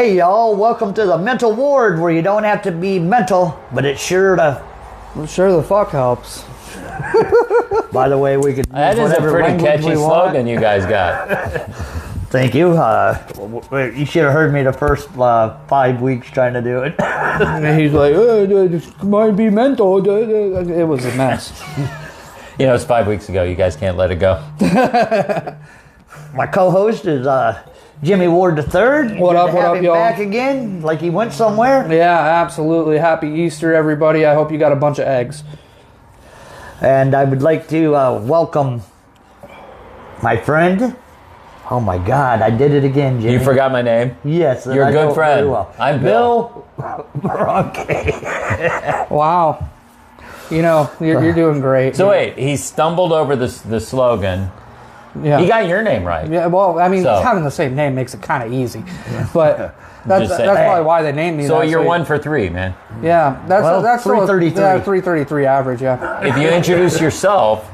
Hey, y'all. Welcome to the mental ward where you don't have to be mental, but it sure the fuck helps. By the way, we could That is a pretty catchy slogan you guys got. Thank you. You should have heard me the first 5 weeks trying to do it. And he's like, this might be mental. It was a mess. You know, it's 5 weeks ago. You guys can't let it go. My co-host is Jimmy Ward III. What up, y'all? Back again, like he went somewhere. Yeah, absolutely. Happy Easter, everybody. I hope you got a bunch of eggs. And I would like to welcome my friend. Oh my God, I did it again, Jimmy. You forgot my name? Yes. You're a good friend. Well. I'm Bill Boronkay. Wow. You know, you're doing great. So wait, he stumbled over the slogan. Yeah. He got your name right. Yeah, well, I mean, having the same name makes it kind of easy. But that's probably why they named me so that. you're 1 for 3, man. Yeah, that's 333. Yeah, 333 average, yeah. If you introduce yourself,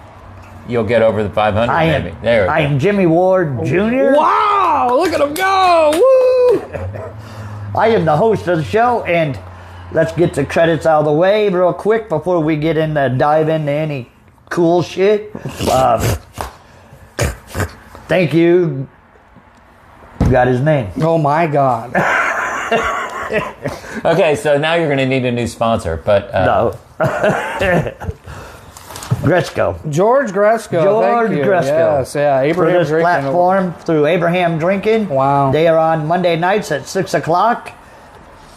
you'll get over the 500, maybe. There we go. I am Jimmy Ward Jr. Wow, look at him go! Woo! I am the host of the show, and let's get the credits out of the way real quick before we get dive into any cool shit. Thank you. Got his name. Oh my God. Okay, so now you're going to need a new sponsor, but... No. Gresco. George Gresco. George thank you. Gresco. Yes, yeah. Abraham For this Drinking. platform through Abraham Drinking. Wow. They are on Monday nights at 6 o'clock.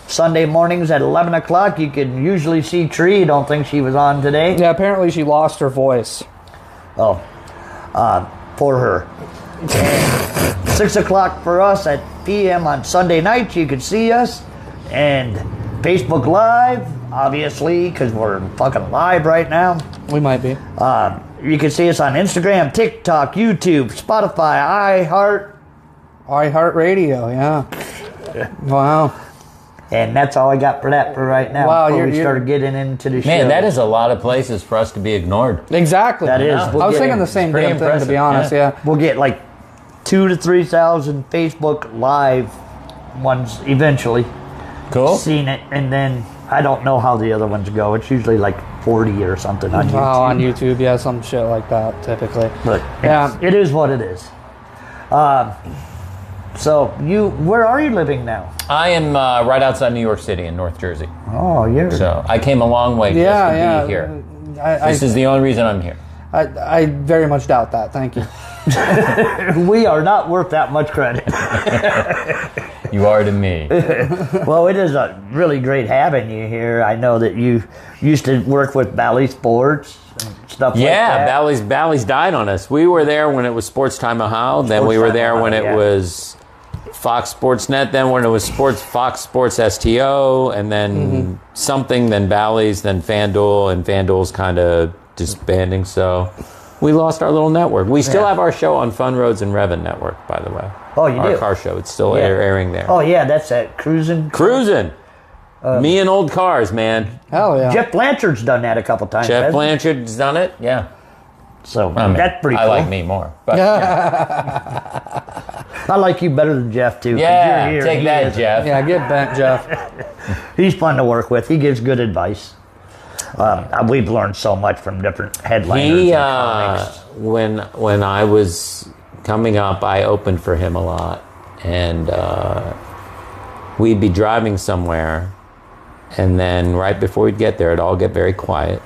Sunday mornings at 11 o'clock. You can usually see Tree. Don't think she was on today. Yeah, apparently she lost her voice. Oh. For her. 6 o'clock for us at PM on Sunday nights. You can see us. And Facebook Live, obviously, because we're fucking live right now. We might be. You can see us on Instagram, TikTok, YouTube, Spotify, iHeartRadio, yeah. Wow. And that's all I got for that for right now. Wow, before we started getting into the show. Man, that is a lot of places for us to be ignored. Exactly. That is. I was thinking the same damn thing, to be honest, yeah. We'll get like 2,000 to 3,000 Facebook Live ones eventually. Cool. Seen it, and then I don't know how the other ones go. It's usually like 40 or something on YouTube. Oh, on YouTube, yeah, some shit like that, typically. But yeah, it is what it is. So where are you living now? I am right outside New York City in North Jersey. Oh, you're... So I came a long way just to be here. This is the only reason I'm here. I very much doubt that. Thank you. We are not worth that much credit. You are to me. Well, it is really great having you here. I know that you used to work with Bally Sports and stuff like that. Yeah, Bally's died on us. We were there when it was Sports Time Ohio. Then we were there when it was Fox Sports Net. Then when it was Fox Sports STO. And then something, then Bally's, then FanDuel. And FanDuel's kind of disbanding, so we lost our little network. We still have our show on Fun Roads and Revin Network, by the way. Oh, you do? Our car show. It's still airing there. Oh, yeah, that's that Cruising. Me and old cars, man. Hell yeah. Jeff Blanchard's done that a couple times. Jeff Blanchard's done it, yeah. So that's pretty cool. I like me more. But, I like you better than Jeff, too. Yeah, you're here, take that, Jeff. Yeah, get bent, Jeff. He's fun to work with. He gives good advice. We've learned so much from different headliners and comics. When I was coming up, I opened for him a lot, and we'd be driving somewhere, and then right before we'd get there, it'd all get very quiet,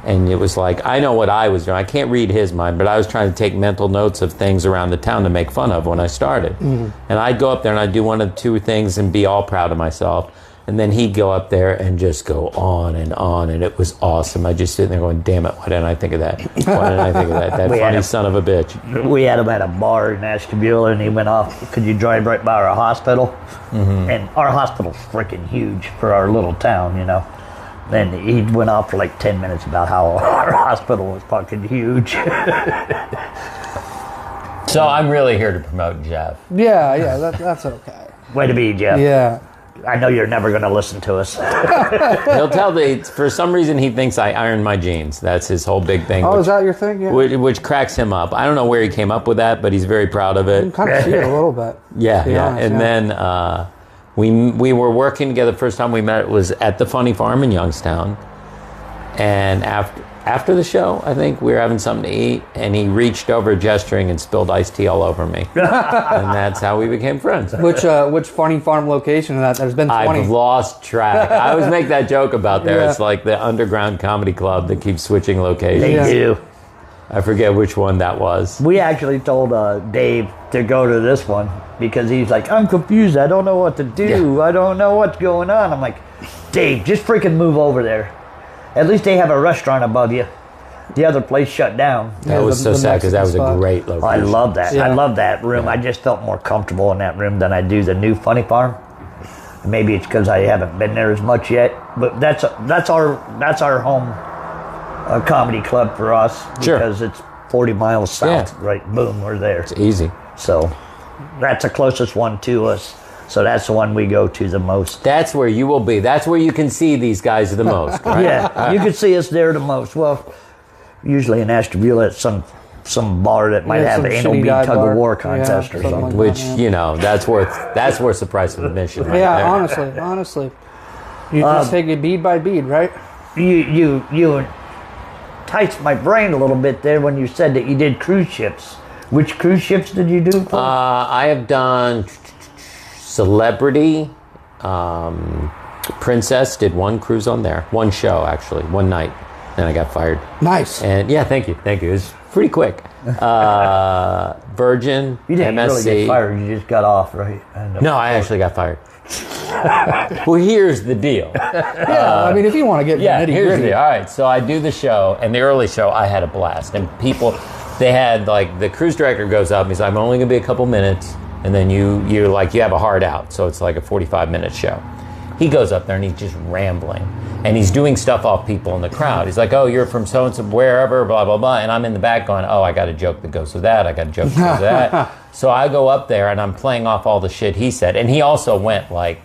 and it was like, I know what I was doing. I can't read his mind, but I was trying to take mental notes of things around the town to make fun of when I started. And I'd go up there and I'd do one of two things and be all proud of myself. And then he'd go up there and just go on, and it was awesome. I just sit there going, damn it, why didn't I think of that? Why didn't I think of that? That funny son of a bitch. We had him at a bar in Ashtabula, and he went off, could you drive right by our hospital? And our hospital's freaking huge for our little town, you know. And he went off for like 10 minutes about how our hospital was fucking huge. So I'm really here to promote Jeff. Yeah, that's okay. Way to be, Jeff. Yeah. I know you're never going to listen to us. He'll tell for some reason he thinks I iron my jeans. That's his whole big thing. Oh, is that your thing? Yeah. Which cracks him up. I don't know where he came up with that, but he's very proud of it. You can kind of see it a little bit. Yeah. Honest, And We were working together. The first time we met was at the Funny Farm in Youngstown. And after the show, I think we were having something to eat, and he reached over gesturing and spilled iced tea all over me. And that's how we became friends. Which Funny Farm location is that? There's been 20. I've lost track. I always make that joke about there. Yeah. It's like the underground comedy club that keeps switching locations. They do. I forget which one that was. We actually told Dave to go to this one because he's like, I'm confused. I don't know what to do. Yeah. I don't know what's going on. I'm like, Dave, just freaking move over there. At least they have a restaurant above you. The other place shut down. That was so sad because that was a great location. I love that. Yeah. I love that room. Yeah. I just felt more comfortable in that room than I do the new Funny Farm. Maybe it's because I haven't been there as much yet. But that's our home comedy club for us because it's 40 miles south. Yeah. Right, boom, we're there. It's easy. So that's the closest one to us. So that's the one we go to the most. That's where you will be. That's where you can see these guys the most, right? Yeah, you can see us there the most. Well, usually in Ashtabula at some bar that might have an anal bead tug-of-war contest or something. Which, that's worth the price of admission right there. Honestly. You just take it bead by bead, right? You enticed my brain a little bit there when you said that you did cruise ships. Which cruise ships did you do? I have done... Celebrity, Princess did one cruise on there, one show actually, one night, and I got fired. Nice. And thank you. It was pretty quick. Virgin, you didn't MSC. Really get fired. You just got off, right? No, I actually got fired. Well, here's the deal. I mean, if you want to get nitty here's gritty. the deal. All right, so I do the show, and the early show, I had a blast, and people, they had like the cruise director goes up, and he's like, I'm only gonna be a couple minutes. And then you have a hard out, so it's like a 45-minute show. He goes up there and he's just rambling, and he's doing stuff off people in the crowd. He's like, "Oh, you're from so and so, wherever, blah blah blah," and I'm in the back going, "Oh, I got a joke that goes with that. I got a joke that goes with that." So I go up there and I'm playing off all the shit he said, and he also went like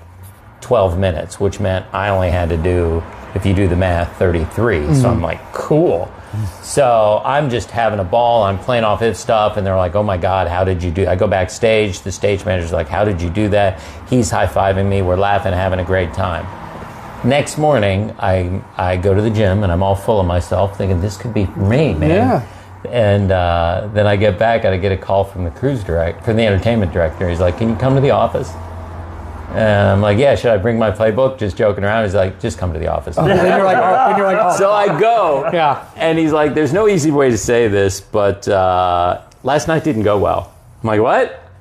12 minutes, which meant I only had to do, if you do the math, 33. Mm-hmm. So I'm like, cool. So I'm just having a ball. I'm playing off his stuff, and they're like, "Oh my God, how did you do?" I go backstage. The stage manager's like, "How did you do that?" He's high-fiving me. We're laughing, having a great time. Next morning, I go to the gym, and I'm all full of myself, thinking this could be for me, man. Yeah. And then I get back, and I get a call from the from the entertainment director. He's like, "Can you come to the office?" And I'm like, "Yeah, should I bring my playbook?" Just joking around. He's like, "Just come to the office." And you're like, oh. So I go. Yeah. And he's like, "There's no easy way to say this, but last night didn't go well." I'm like, "What?"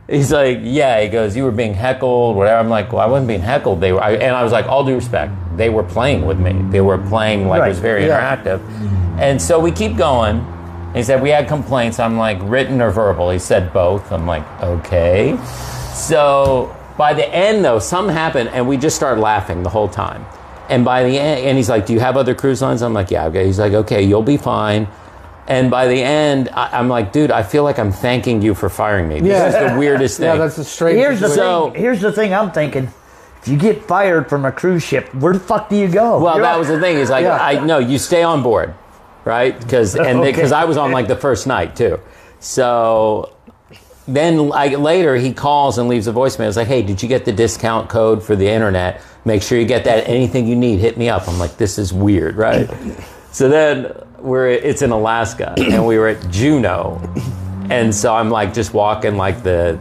He's like, "Yeah." He goes, "You were being heckled, whatever." I'm like, "Well, I wasn't being heckled. They were." And I was like, all due respect, they were playing with me. They were playing like it was very interactive. And so we keep going. He said, "We had complaints." I'm like, "Written or verbal?" He said, "Both." I'm like, "Okay." So by the end, though, something happened, and we just started laughing the whole time. And by the end, and he's like, "Do you have other cruise lines?" I'm like, "Yeah." Okay. He's like, "Okay, you'll be fine." And by the end, I'm like, "Dude, I feel like I'm thanking you for firing me." This is the weirdest thing. Yeah, that's the strange. Here's the thing I'm thinking. If you get fired from a cruise ship, where the fuck do you go? Well, that was the thing. He's like, "No, you stay on board, right?" Because I was on like the first night too. So then later he calls and leaves a voicemail. It's like, "Hey, did you get the discount code for the internet? Make sure you get that. Anything you need, hit me up." I'm like, this is weird, right? So then it's in Alaska, and we were at Juneau, and so I'm like just walking like the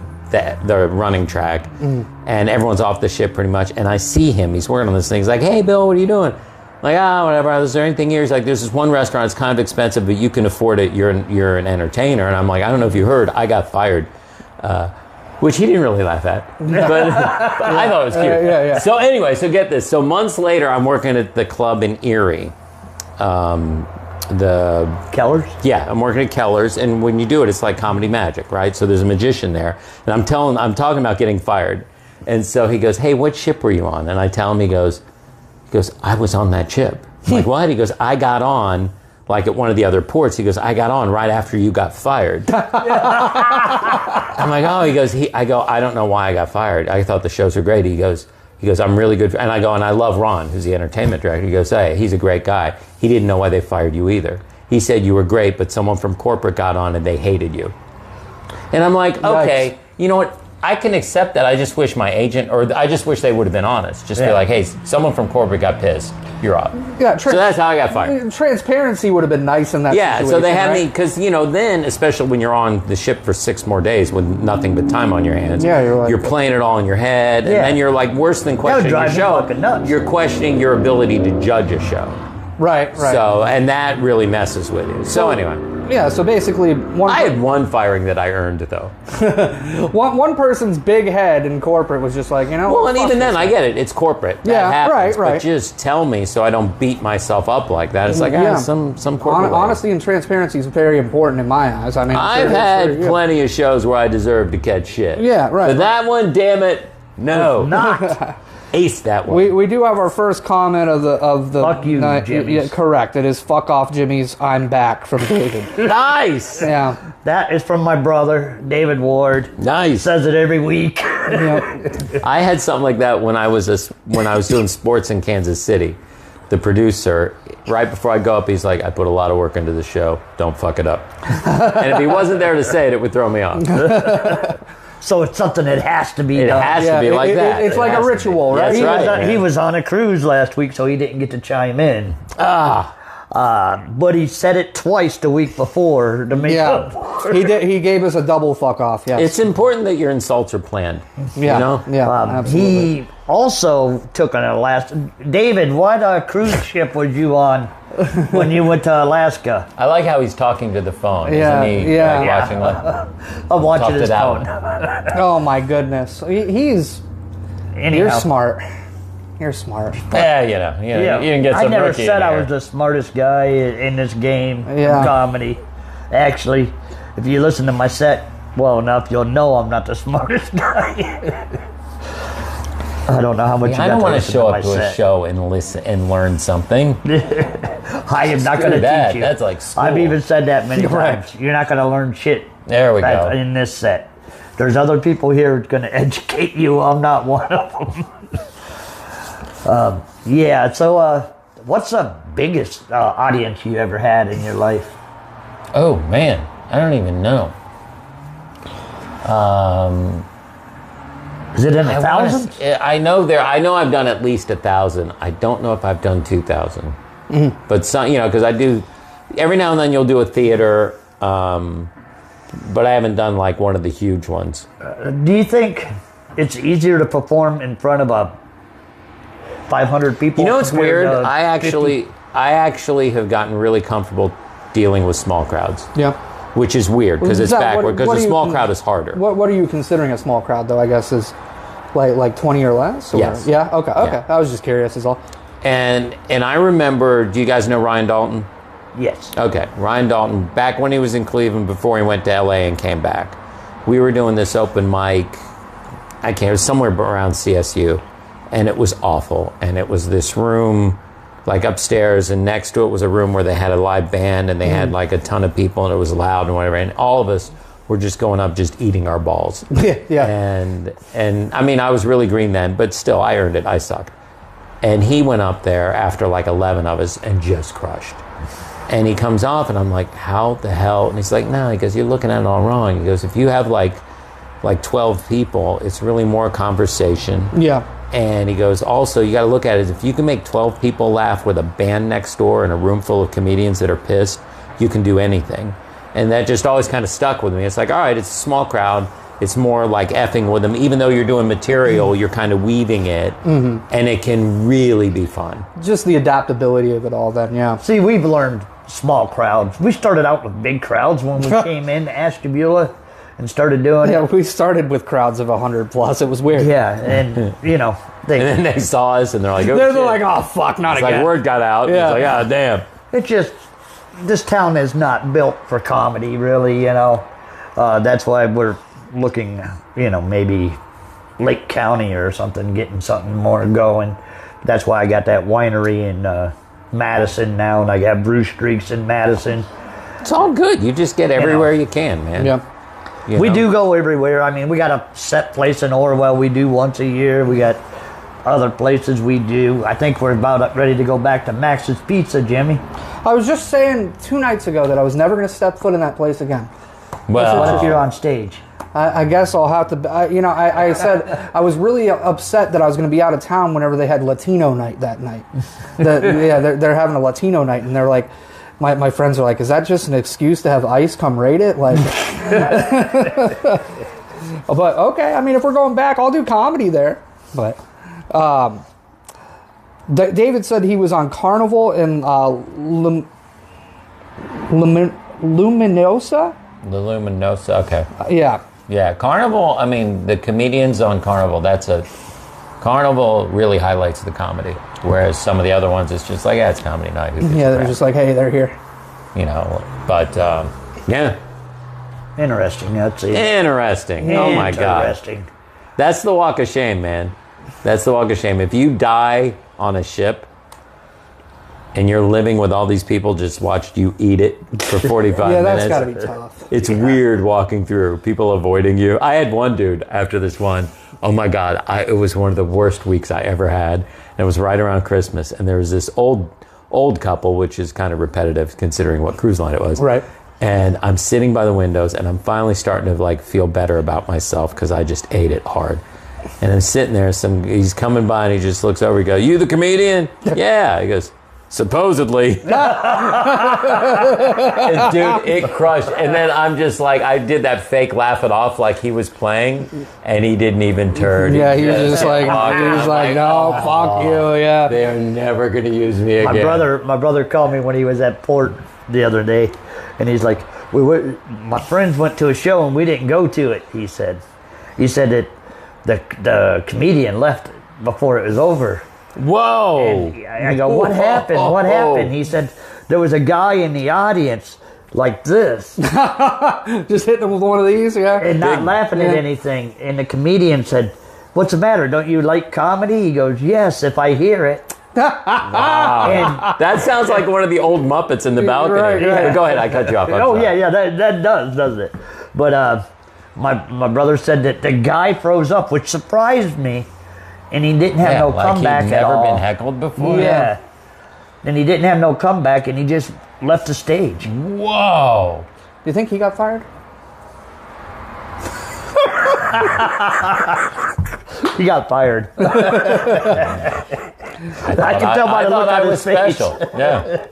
running track, and everyone's off the ship pretty much, and I see him. He's working on this thing. He's like, "Hey, Bill, what are you doing?" I'm like, whatever. Is there anything here? He's like, "There's this one restaurant. It's kind of expensive, but you can afford it. You're an entertainer." And I'm like, "I don't know if you heard, I got fired." Which he didn't really laugh at, but I thought it was cute. Yeah. So anyway, so get this. So months later, I'm working at the club in Erie. The Keller's? Yeah, I'm working at Keller's, and when you do it, it's like comedy magic, right? So there's a magician there, and I'm talking about getting fired. And so he goes, "Hey, what ship were you on?" And I tell him, he goes, "I was on that ship." I'm like, "What?" He goes, "I got on like at one of the other ports." He goes, "I got on right after you got fired." I'm like, "Oh," he goes, I go, "I don't know why I got fired. I thought the shows were great." He goes, "I'm really good." And I go, "And I love Ron, who's the entertainment director." He goes, "Hey, he's a great guy. He didn't know why they fired you either. He said you were great, but someone from corporate got on and they hated you." And I'm like, okay, you know what? I can accept that. I just wish my agent, or I just wish they would have been honest. Just be like, hey, someone from corporate got pissed. You're up. Yeah, so that's how I got fired. Transparency would have been nice in that situation. Yeah, so they had me, because, then, especially when you're on the ship for 6 more days with nothing but time on your hands, you're playing it all in your head, and then you're like, worse than questioning your show, you're questioning your ability to judge a show. Right. So, and that really messes with you. So anyway. Yeah, so basically... I had one firing that I earned, though. one person's big head in corporate was just like, Well, and even then, I get it. It's corporate. That happens, right. But just tell me so I don't beat myself up like that. It's like, some corporate honesty and transparency is very important in my eyes. I mean, I've had plenty of shows where I deserve to catch shit. Yeah, right. But that one, damn it, no. Not. Ace that one. We do have our first comment of the fuck you, Jimmy's. Yeah, correct. It is fuck off, Jimmy's. I'm back from David. Nice. Yeah. That is from my brother, David Ward. Nice. Says it every week. I had something like that when I was doing sports in Kansas City. The producer, right before I go up, he's like, I put a lot of work into the show. Don't fuck it up. And if he wasn't there to say it, it would throw me off. So it's something that has to be done. It has to be like that. It's like a ritual, right? That's He was on a cruise last week, so he didn't get to chime in. But he said it twice the week before to make up. He gave us a double fuck off. Yeah, it's important that your insults are planned. Yeah, absolutely. He also took on a last. David, what cruise ship was you on when you went to Alaska? I like how he's talking to the phone. Yeah, Isn't he? I'm watching his phone. Oh my goodness, he's. You're smart. You're smart. Yeah, you can get some. I never said I was the smartest guy in this game, comedy. Actually, if you listen to my set well enough, you'll know I'm not the smartest guy. I don't know how much you got to listen to my set. I don't want to show up to a show and listen and learn something. I am not going to teach you. That's like school. I've even said that many times. You're not going to learn shit. There we go. In this set. There's other people here who's going to educate you. I'm not one of them. So what's the biggest audience you ever had in your life? Oh, man. I don't even know. Is it in the thousands? I know I've done at least 1,000. I don't know if I've done 2,000. Mm-hmm. But some, because I do, every now and then you'll do a theater, but I haven't done like one of the huge ones. Do you think it's easier to perform in front of 500 people? You know what's weird? I actually have gotten really comfortable dealing with small crowds. Yeah. Which is weird because it's backward, because a small crowd is harder. What are you considering a small crowd, though, I guess, is like 20 or less? Or? Yes. Yeah? Okay. Yeah. I was just curious is all. And I remember, do you guys know Ryan Dalton? Yes. Okay. Ryan Dalton, back when he was in Cleveland before he went to LA and came back, we were doing this open mic, it was somewhere around CSU, and it was awful. And it was this room like upstairs, and next to it was a room where they had a live band, and they had like a ton of people, and it was loud and whatever, and all of us were just going up just eating our balls. Yeah. And I mean, I was really green then, but still, I earned it. I sucked. And he went up there after like 11 of us and just crushed. And he comes off, and I'm like, how the hell? And he's like, no, he goes, you're looking at it all wrong. He goes, if you have like 12 people, it's really more conversation. Yeah. And he goes, also, you got to look at it as if you can make 12 people laugh with a band next door and a room full of comedians that are pissed, you can do anything. And that just always kind of stuck with me. It's like, all right, it's a small crowd. It's more like effing with them. Even though you're doing material, you're kind of weaving it, and it can really be fun. Just the adaptability of it all then, yeah. See, we've learned small crowds. We started out with big crowds when we came in to Ashtabula and started doing it. Yeah, we started with crowds of 100 plus. It was weird. Yeah, and and then they saw us and they're like, oh, they're like, oh fuck, not it's again. Like word got out. Yeah. It's like, ah, damn. It just, this town is not built for comedy, really. That's why we're looking, maybe Lake County or something, getting something more going. That's why I got that winery in Madison now, and I got Bruce Streaks in Madison. It's all good. You just get everywhere you can, man. Yeah. We do go everywhere. I mean, we got a set place in Orwell we do once a year. We got other places we do. I think we're about ready to go back to Max's Pizza, Jimmy. I was just saying 2 nights ago that I was never going to step foot in that place again. Well, what if you're on stage? I guess I'll have to. I said I was really upset that I was going to be out of town whenever they had Latino night that night. They're having a Latino night, and they're like, my friends are like, is that just an excuse to have ICE come raid it? Like, but okay. I mean, if we're going back, I'll do comedy there. But David said he was on Carnival in Luminosa. The Luminosa, okay. Yeah. Yeah, Carnival, I mean, the comedians on Carnival, Carnival really highlights the comedy, whereas some of the other ones, it's just like, it's comedy night. Yeah, they're just like, hey, they're here. But, yeah. Interesting, that's it. Interesting. Oh, my God. Interesting. That's the walk of shame, man. That's the walk of shame. If you die on a ship, and you're living with all these people, just watched you eat it for 45 yeah, minutes. Yeah, that's got to be tough. It's weird walking through, people avoiding you. I had one dude after this one. Oh my God, it was one of the worst weeks I ever had. And it was right around Christmas. And there was this old couple, which is kind of repetitive considering what cruise line it was. Right. And I'm sitting by the windows and I'm finally starting to feel better about myself because I just ate it hard. And I'm sitting there, he's coming by and he just looks over, he goes, "You the comedian?" Yeah. He goes, "Supposedly." And dude, it crushed. And then I'm just like, I did that fake laugh it off like he was playing, and he didn't even turn. Yeah, he was just like, no, fuck you, yeah. They're never going to use me again. My brother called me when he was at port the other day, and he's like, my friends went to a show and we didn't go to it, he said. He said that the comedian left before it was over. Whoa! And I go, what happened? What happened? He said, there was a guy in the audience like this. Just hitting him with one of these, yeah? And not laughing at anything. And the comedian said, "What's the matter? Don't you like comedy?" He goes, "Yes, if I hear it." Wow. And that sounds like one of the old Muppets in the balcony. Right. But go ahead, I cut you off. Yeah, that does, doesn't it? But my brother said that the guy froze up, which surprised me. And he didn't have no comeback at all. He'd never been heckled before. Yeah. And he didn't have no comeback, and he just left the stage. Whoa. Do you think he got fired? He got fired. I can tell by the look on his face. Special. Yeah.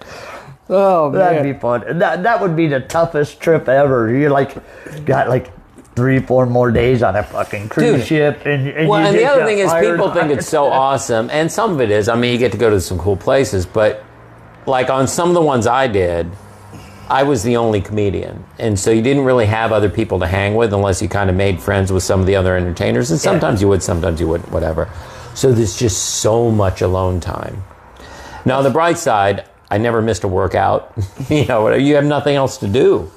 Oh, man. That'd be fun. That would be the toughest trip ever. You're got 3-4 more days on a fucking cruise ship. And the other thing is people think it's so awesome, and some of it is. I mean, you get to go to some cool places, but like on some of the ones I did, I was the only comedian. And so you didn't really have other people to hang with unless you kind of made friends with some of the other entertainers. And sometimes you would, sometimes you wouldn't, whatever. So there's just so much alone time. Now, on the bright side, I never missed a workout. You have nothing else to do,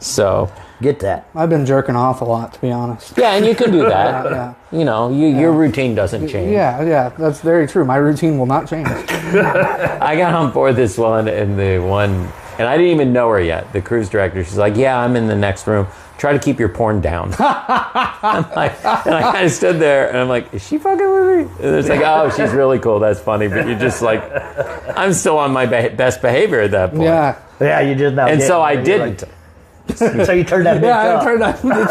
So... Get that. I've been jerking off a lot, to be honest. Yeah, and you can do that. Yeah. Your routine doesn't change. Yeah, that's very true. My routine will not change. I got on board this one, and I didn't even know her yet. The cruise director, she's like, "Yeah, I'm in the next room. Try to keep your porn down." I'm like, and I kind of stood there, and I'm like, "Is she fucking with me?" And it's like, "Oh, she's really cool. That's funny." But you're just like, I'm still on my best behavior at that point. Yeah, you just now. And so I didn't. So you turned that bitch up. I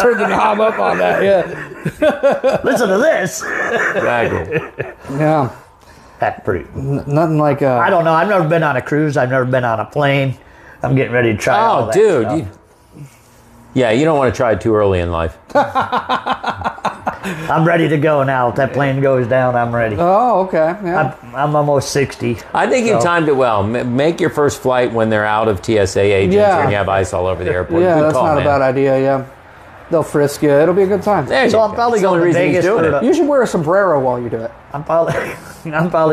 turned the knob up on that, yeah. Listen to this. Exactly. Yeah. That's pretty. Nothing like I don't know. I've never been on a cruise. I've never been on a plane. I'm getting ready to try all that stuff. You don't want to try it too early in life. I'm ready to go now. If that plane goes down, I'm ready. Oh, okay. Yeah. I'm almost 60. I think you timed it well. Make your first flight when they're out of TSA agents and you have ice all over the airport. Yeah, Good that's call, not man. a bad idea, yeah. They'll frisk you. It'll be a good time. So I'm probably going to Vegas for the... You should wear a sombrero while you do it. I'm probably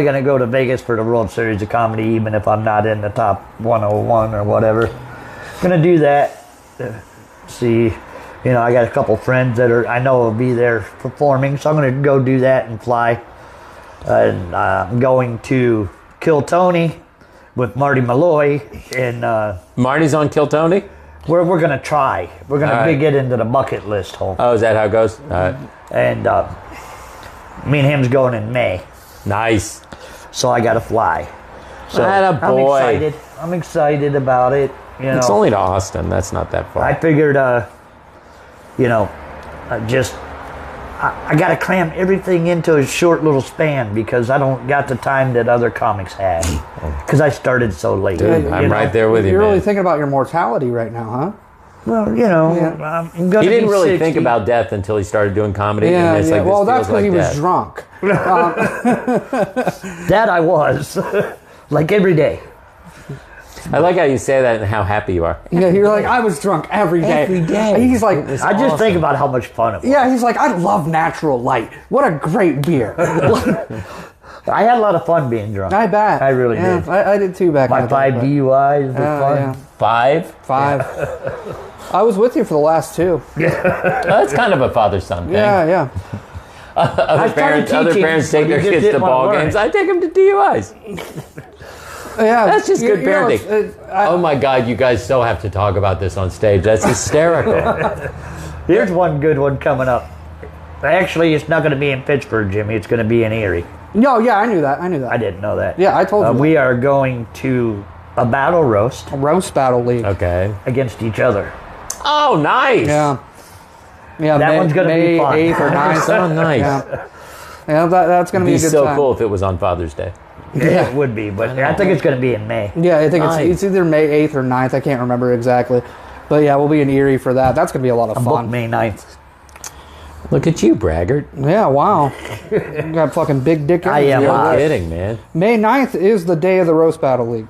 going to go to Vegas for the World Series of Comedy, even if I'm not in the top 101 or whatever. Going to do that. See... I got a couple friends that I know will be there performing, so I'm going to go do that and fly. And I'm going to Kill Tony with Marty Malloy. And Marty's on Kill Tony? We're going to try. We're going to get into the bucket list hole. Oh, is that how it goes? And me and him's going in May. Nice. So I got to fly. So Attaboy. I'm excited about it. It's only to Austin. That's not that far. I figured... I got to cram everything into a short little span because I don't got the time that other comics have because I started so late. Dude, I'm right there with you, You're man. really thinking about your mortality right now, huh? Well, I'm gonna He didn't be really 60. think about death until he started doing comedy. Yeah, and it's yeah. like, Well, this that's feels because he was death. drunk. That I was like every day. I like how you say that and how happy you are. Yeah, you're like, I was drunk every day. Every day. And he's like, I just think about how much fun it was. yeah, he's like, I love natural light. What a great beer. I had a lot of fun being drunk. I bet. I really yeah, did. I did too back in My the 5 day, DUIs were but- fun. yeah. 5? 5. I was with you for the last 2. That's kind of a father-son thing. Yeah, yeah. Other parents teaching, take but their you just kids didn't to wanna ball learn games. it. I take them to DUIs. Yeah, That's just good you know, parenting. Oh my God, you guys so have to talk about this on stage. That's hysterical. Here's one good one coming up. Actually, it's not going to be in Pittsburgh, Jimmy. It's going to be in Erie. No, yeah, I knew that. I I didn't know that. Yeah, I told you that. We are going to a battle roast Roast battle league. Okay. against each other. Oh, nice. Yeah. Yeah, That one's gonna be May fun. 8th or 9th. So nice. Yeah, yeah that's going to be It'd a be good so time. cool if it was on Father's Day. Yeah, it would be, but I think it's going to be in May. Yeah, I think Nice. it's either May 8th or 9th. I can't remember exactly. But yeah, we'll be in Erie for that. That's going to be a lot of I'm booked fun. May 9th. Look at you, braggart. Yeah, wow. You got fucking big dick I energy am. over No there. kidding, man. May 9th is the day of the Roast Battle League.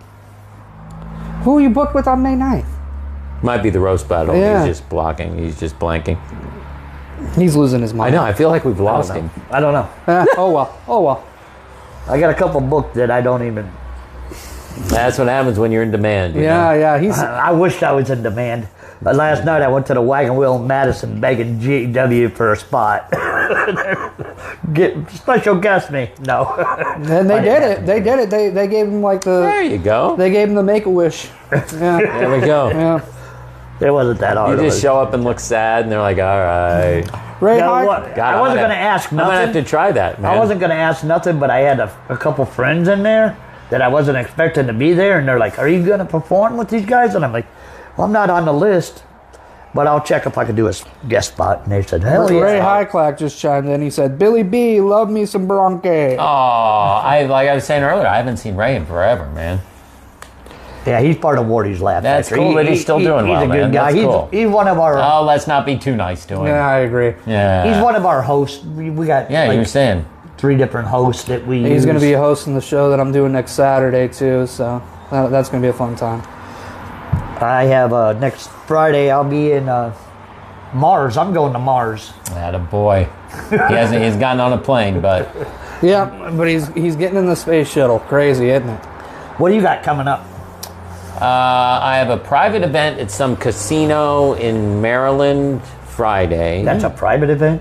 Who are you booked with on May 9th? Might be the roast battle. Yeah. He's just blocking. He's just blanking. He's losing his I mind. know. I feel like we've lost him. I don't know. Oh, well. Oh, well. I got a couple booked that I don't even. That's what happens when you're in demand. you Yeah, know? yeah. He's I wished I was in demand. But last night I went to the Wagon Wheel in Madison begging GW for a spot. Get special guest me. No. and they did it. They did it. They gave him like There the you go. they gave him the Make-A-Wish. Yeah. There we go. Yeah. It wasn't that hard. You of just a- show up and look sad, and they're like, "All right." Ray No, High- what? God, I wasn't I'm going to ask I'm gonna have nothing. to try that, man. I wasn't going to ask nothing, but I had a couple friends in there that I wasn't expecting to be there, and they're like, "Are you going to perform with these guys?" And I'm like, "Well, I'm not on the list, but I'll check if I can do a guest spot." And they said, "Hell yeah!" Ray Highclack just chimed in. He said, "Billy B, love me some Boronkay." Oh, like I was saying earlier, I haven't seen Ray in forever, man. Yeah, he's part of Wardy's Laugh That's Factory. cool that he's still doing he's well, a good man. guy. That's cool. He's one of our. Oh, let's not be too nice to him. Yeah, I agree. Yeah. He's one of our hosts. We got Yeah, like you're saying. 3 different hosts that we He's use. going to be hosting the show that I'm doing next Saturday too, so that's going to be a fun time. I have next Friday. I'll be in Mars. I'm going to Mars. That a boy. He's gotten on a plane, but Yeah, but he's getting in the space shuttle. Crazy, isn't it? What do you got coming up? I have a private event at some casino in Maryland Friday. That's a private event.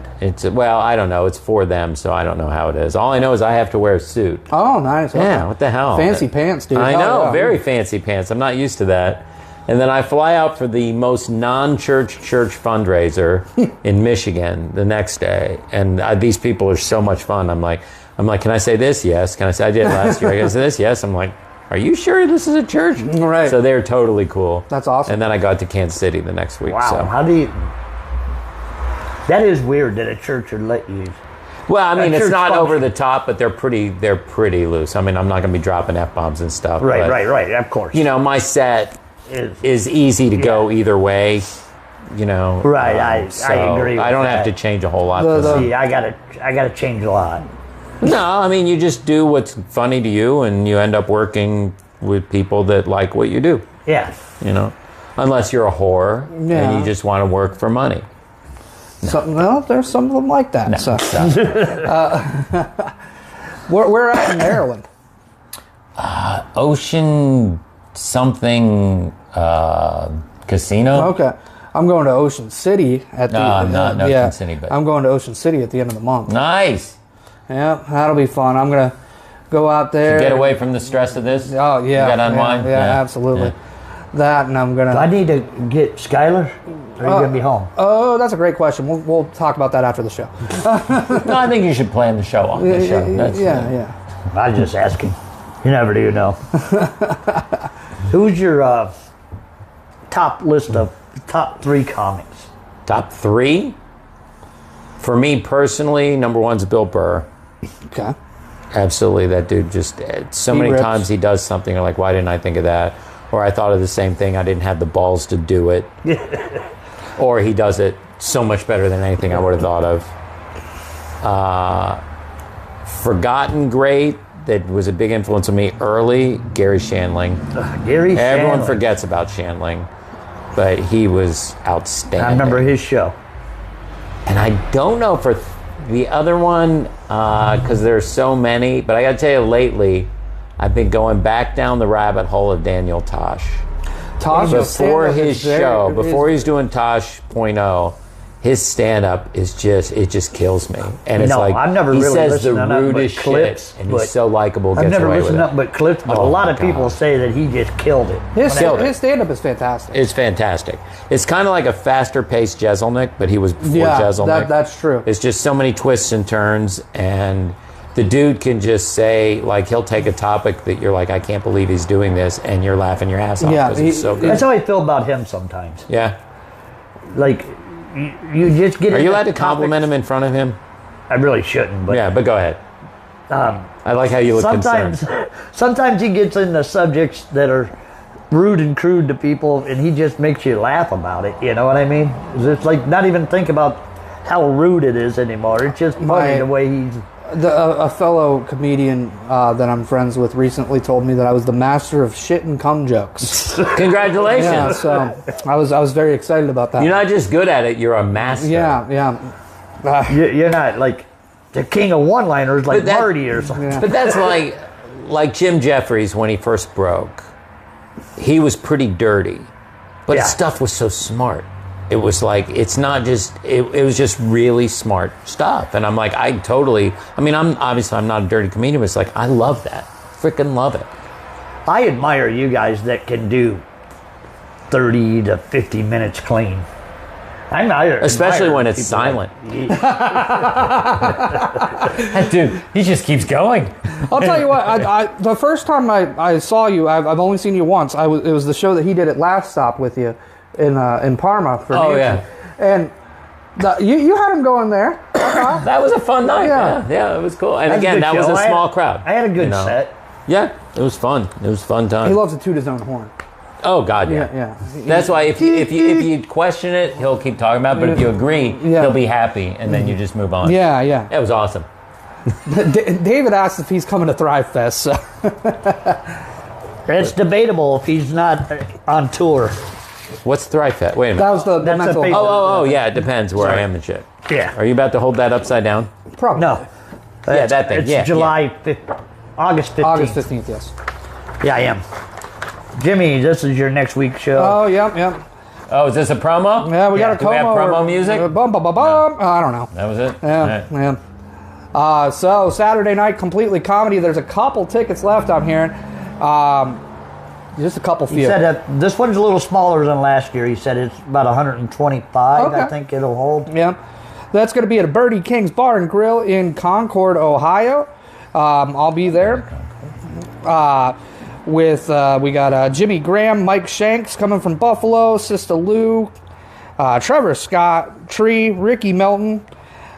Well, I don't know. It's for them, so I don't know how it is. All I know is I have to wear a suit. Oh, nice. Okay. Yeah, what the hell? Fancy pants, dude. I Hell know, yeah. very fancy pants. I'm not used to that. And then I fly out for the most non-church fundraiser in Michigan the next day. And these people are so much fun. I'm like, can I say this? Yes. Can I say I did it last year? I can say this? Yes. I'm like, are you sure this is a church? Right. So they're totally cool. That's awesome. And then I got to Kansas City the next week. Wow. So. How do you? That is weird that a church would let you. Well, I mean, it's church not function. over the top, but they're pretty loose. I mean, I'm not going to be dropping F-bombs and stuff. Right, but, right. Of course. You know, my set Is- is easy to go either way. You know, Right, I so agree with I don't that. have to change a whole lot. The- for the- them. See, I gotta change a lot. No, I mean, you just do what's funny to you, and you end up working with people that like what you do. Yeah. You know, unless you're a whore Yeah. and you just want to work for money. Well, there's some of them like that. So. Where at in Maryland? Ocean something casino. Okay. I'm going to Ocean City at the not Ocean City, but- I'm going to Ocean City at the end of the month. Nice. Yeah, that'll be fun. I'm gonna go out there. Get away from the stress of this. Oh yeah, You gotta unwind? Yeah, Yeah. absolutely. Yeah. That, and I'm gonna. Do I need to get Skylar? Or are you gonna be home? Oh, that's a great question. We'll talk about that after the show. No, I think you should plan the show on the show. That's, Yeah. I was just asking. You never do know. Who's your top list of top 3 comics? Top 3? For me personally, number 1's Bill Burr. Okay. Absolutely, that dude just so many rips. times he does something. You're like, why didn't I think of that? Or I thought of the same thing. I didn't have the balls to do it. Or he does it so much better than anything I would have thought of. Forgotten great. That was a big influence on me early. Gary Shandling. Everyone forgets about Shandling, but he was outstanding. I remember his show. And I don't know for the other one, because there's so many, but I got to tell you, lately, I've been going back down the rabbit hole of Daniel Tosh. Tosh Before his show, before he's doing Tosh .0, his stand-up is it just kills me. And it's like, I've never he really says the listened to nothing but rudest clips, shit, and he's so likable, I've gets never away listened with to it. nothing but clips, but a Oh, lot my of people God. say that he just killed it. His Killed stand-up is fantastic. It's fantastic. It's kind of like a faster-paced Jeselnik, but he was before Yeah, Jeselnik. that's true. It's just so many twists and turns, and the dude can just say, like, he'll take a topic that you're like, I can't believe he's doing this, and you're laughing your ass off Yeah, because it's so good. That's how I feel about him sometimes. Yeah. Like, you just get. Are you into allowed to topics- compliment him in front of him? I really shouldn't, but Yeah, but go ahead. I like how you look sometimes, concerned. sometimes he gets into subjects that are rude and crude to people, and he just makes you laugh about it. You know what I mean? It's like not even think about how rude it is anymore. It's just funny the way he's. A fellow comedian that I'm friends with recently told me that I was the master of shit and cum jokes. Congratulations. Yeah, so I was very excited about that. You're not just good at it, you're a master. Yeah. You're not like the king of one-liners like that- Marty or something. Yeah. But that's like Jim Jeffries when he first broke. He was pretty dirty, but Yeah. his stuff was so smart. It was like, it's not just, it was just really smart stuff. And I'm like, I'm not a dirty comedian, but it's like, I love that. Freaking love it. I admire you guys that can do 30 to 50 minutes clean. Especially when it's people silent. like- That dude, he just keeps going. I'll tell you what. The first time I saw you, I've only seen you once. It was the show that he did at Last Stop with you in Parma for Oh, Nancy. yeah. And you had him going there. That was a fun night. Yeah. Yeah, it was cool. And That's a again, good that was show. a small crowd. I had a good you know? set. Yeah, it was fun. It was a fun time. He loves to toot his own horn. Oh God, yeah. Yeah. That's why if you question it, he'll keep talking about it. But if you agree, he'll be happy, and then you just move on. Yeah. It was awesome. David asked if he's coming to Thrive Fest. So. It's debatable if he's not on tour. What's Thrive Fest? Wait a minute. That was the That's mental a health. Oh, yeah. It depends where I am and shit. Yeah. Are you about to hold that upside down? Probably. No. Yeah, that thing. It's Yeah, August 15th. August 15th, yes. Yeah, I am. Jimmy, this is your next week's show. Oh, yep. Oh, is this a promo? Yeah, we got a Do we have promo music? Bum, bum, bum, bum. I don't know. That was it. Yeah, All right. yeah. So Saturday night, completely comedy. There's a couple tickets left. I'm hearing. Just a couple few. He said that this one's a little smaller than last year. He said it's about 125. Okay. I think it'll hold. Yeah, that's going to be at Birdie King's Bar and Grill in Concord, Ohio. I'll be there. We got Jimmy Graham, Mike Shanks coming from Buffalo, Sister Lou, Trevor Scott, Tree, Ricky Melton,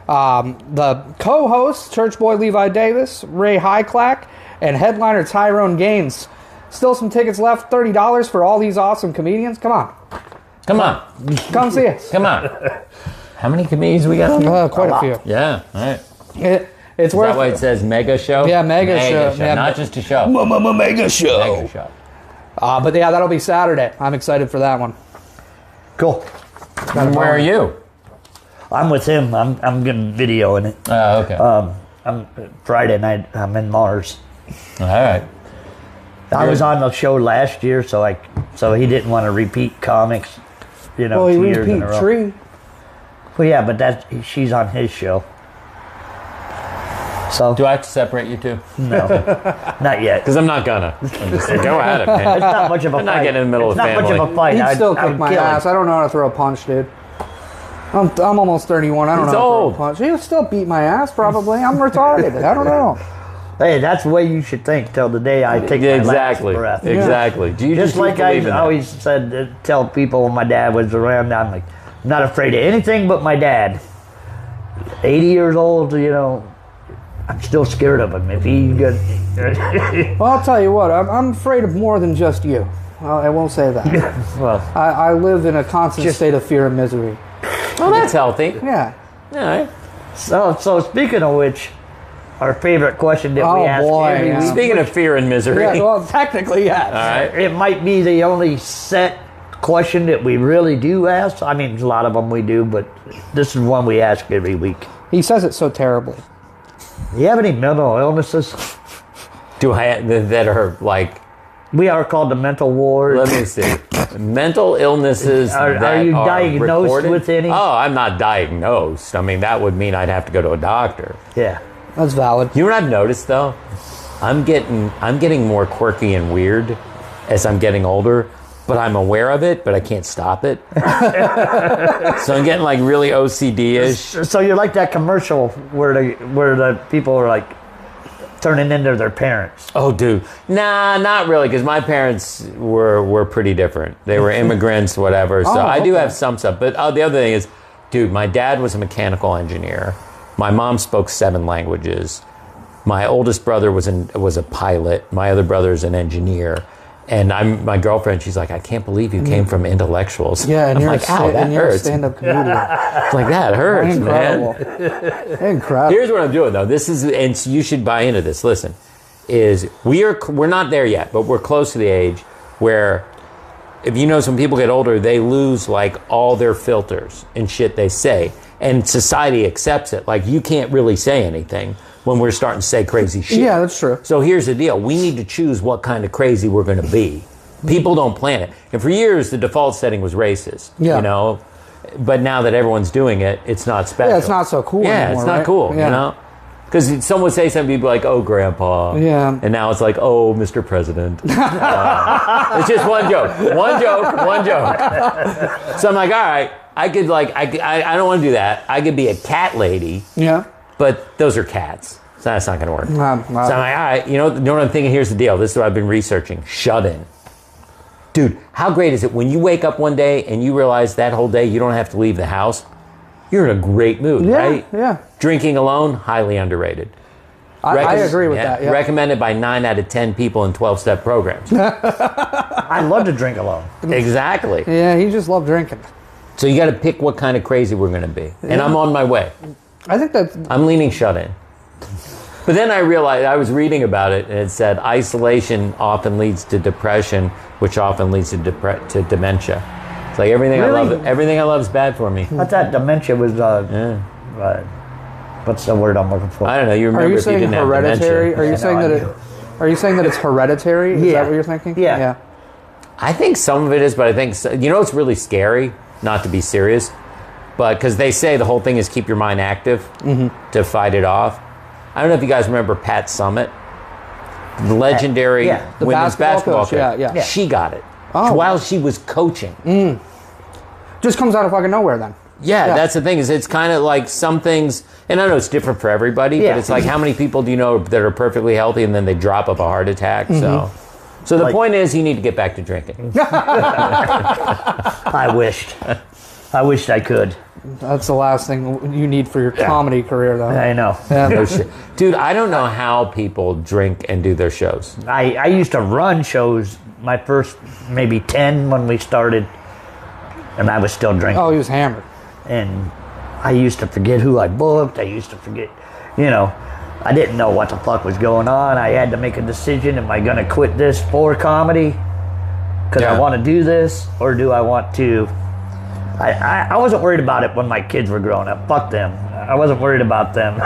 the co-host Church Boy Levi Davis, Ray Highclack, and headliner Tyrone Gaines. Still some tickets left, $30 for all these awesome comedians. Come on, Come come see us. on. How many comedians we got? Quite a few. Yeah. All right. It's Is worth that why it says mega show? Yeah, mega show. Yeah, not just a show. mega show. Mega show. But yeah, that'll be Saturday. I'm excited for that one. Cool. And where are you? I'm with him. I'm getting video in it. Oh, okay. I'm Friday night. I'm in Mars. All right. I was on the show last year, so he didn't want to repeat comics. You know, Well, he 2 years in a repeat row. Tree. Well, yeah, but she's on his show. So Do I have to separate you two? no, not yet. Because I'm not gonna. I'm just like, go at it, man. It's not much of a I'm fight. not getting in the middle it's of not much family. of a fight. He'd I'd still I kick would my kill him. ass. I don't know how to throw a punch, dude. I'm almost 31. I don't He's know how to old. throw a punch. He would still beat my ass, probably. I'm retarded. I don't know. Hey, that's the way you should think till the day I take Yeah, my exactly. last breath. Exactly. Do you Just keep like I believing that? always said, tell people when my dad was around, I'm like, not afraid of anything but my dad. 80 years old, you know, I'm still scared of him. If he got... Well, I'll tell you what, I'm afraid of more than just you. I won't say that. Well, I live in a constant state of fear and misery. Well, that's healthy. Yeah. All right. so speaking of which, our favorite question that we ask every week. Speaking of fear and misery. Yeah, well, technically, yes. All right. It might be the only set question that we really do ask. I mean, a lot of them we do, but this is one we ask every week. He says it so terribly. Do you have any mental illnesses? Do I that are like? We are called the mental ward. Let me see. Mental illnesses. Are that you diagnosed reported? with any? Oh, I'm not diagnosed. I mean, that would mean I'd have to go to a doctor. Yeah. That's valid. You know what I've noticed though? I'm getting more quirky and weird as I'm getting older, but I'm aware of it, but I can't stop it. So I'm getting like really OCD-ish. So you're like that commercial where the people are like turning into their parents. Oh, dude. Nah, not really, because my parents were pretty different. They were immigrants, whatever. So I do have some stuff. But the other thing is, dude, my dad was a mechanical engineer. My mom spoke 7 languages. My oldest brother was a pilot. My other brother is an engineer. And my girlfriend, she's like, I can't believe you came from intellectuals. Yeah, and I'm you're like, ow, that you're a hurts. stand-up comedian. It's like, that hurts, Incredible. man. Incredible. Here's what I'm doing, though. This is, and you should buy into this. Listen, we're not there yet, but we're close to the age where, if you know, some people get older, they lose like all their filters and shit they say, and society accepts it. Like, you can't really say anything when we're starting to say crazy shit. Yeah, that's true. So here's the deal. We need to choose what kind of crazy we're going to be. People don't plan it. And for years, the default setting was racist. Yeah. You know? But now that everyone's doing it, it's not special. Yeah, it's not so cool Yeah, anymore, it's not right? cool, Yeah. you know? Because someone would say something, you'd be like, oh, Grandpa. Yeah. And now it's like, oh, Mr. President. It's just one joke. One joke. So I'm like, all right, I don't want to do that. I could be a cat lady. Yeah. But those are cats. So that's not going to work. So I'm like, all right, you know what I'm thinking? Here's the deal. This is what I've been researching. Shut in. Dude, how great is it when you wake up one day and you realize that whole day you don't have to leave the house? You're in a great mood, right? Yeah. Drinking alone, highly underrated. I agree with that. Yeah. Recommended by 9 out of 10 people in 12-step programs. I love to drink alone. Exactly. Yeah, he just loved drinking. So you got to pick what kind of crazy we're going to be. And I'm on my way. I think that I'm leaning shut in. But then I realized, I was reading about it, and it said isolation often leads to depression, which often leads to dementia. It's like everything Really? I love is bad for me. I thought dementia was, what's the word I'm looking for? I don't know. You Are remember you if you saying didn't hereditary? have Are you dementia. saying that it? Are you saying that it's hereditary? Is that what you're thinking? Yeah. I think some of it is, but I think, you know, it's really scary, not to be serious, but because they say the whole thing is keep your mind active to fight it off. I don't know if you guys remember Pat Summitt, the legendary The women's basketball coach. coach. Yeah. She got it while she was coaching. Just comes out of fucking nowhere then. Yeah, that's the thing, is it's kind of like some things, and I know it's different for everybody, but it's like, how many people do you know that are perfectly healthy and then they drop of a heart attack? So the point is, you need to get back to drinking. I wished I could. That's the last thing you need for your comedy career, though. I know. No shit. Dude, I don't know how people drink and do their shows. I used to run shows, my first maybe 10 when we started, and I was still drinking. Oh, he was hammered. And I used to forget who I booked. I used to forget, I didn't know what the fuck was going on. I had to make a decision. Am I going to quit this for comedy because I want to do this, or do I want to... I wasn't worried about it when my kids were growing up. Fuck them. I wasn't worried about them.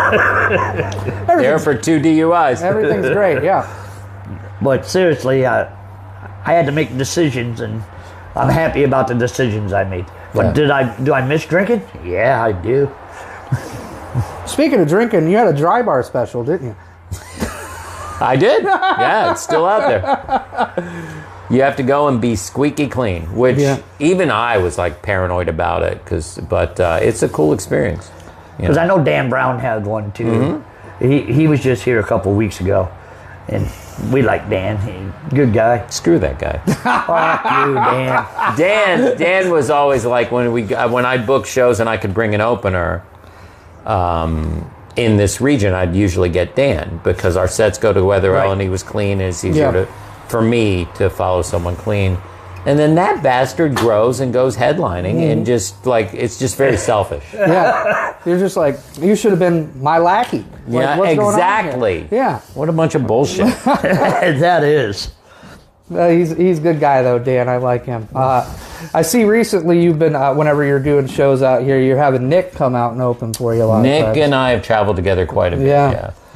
There for 2 DUIs. Everything's great, yeah. But seriously, I had to make decisions, and I'm happy about the decisions I made. But do I miss drinking? Yeah, I do. Speaking of drinking, you had a dry bar special, didn't you? I did. Yeah, it's still out there. You have to go and be squeaky clean, which even I was like paranoid about it, but it's a cool experience. Because I know Dan Brown had one too. He was just here a couple weeks ago, And we like Dan. He's a good guy. Screw that guy. Fuck you, Dan. Dan was always like when I'd book shows and I could bring an opener in this region, I'd usually get Dan because our sets go to Weatherell and he was clean. And it's easier for me to follow someone clean. And then that bastard grows and goes headlining and just like, it's just very selfish. Yeah. You're just like, you should have been my lackey. Like, what's going on exactly. here? Yeah. What a bunch of bullshit. That is. He's a good guy though, Dan. I like him. I see recently you've been whenever you're doing shows out here, you're having Nick come out and open for you a lot. Nick and I have traveled together quite a bit.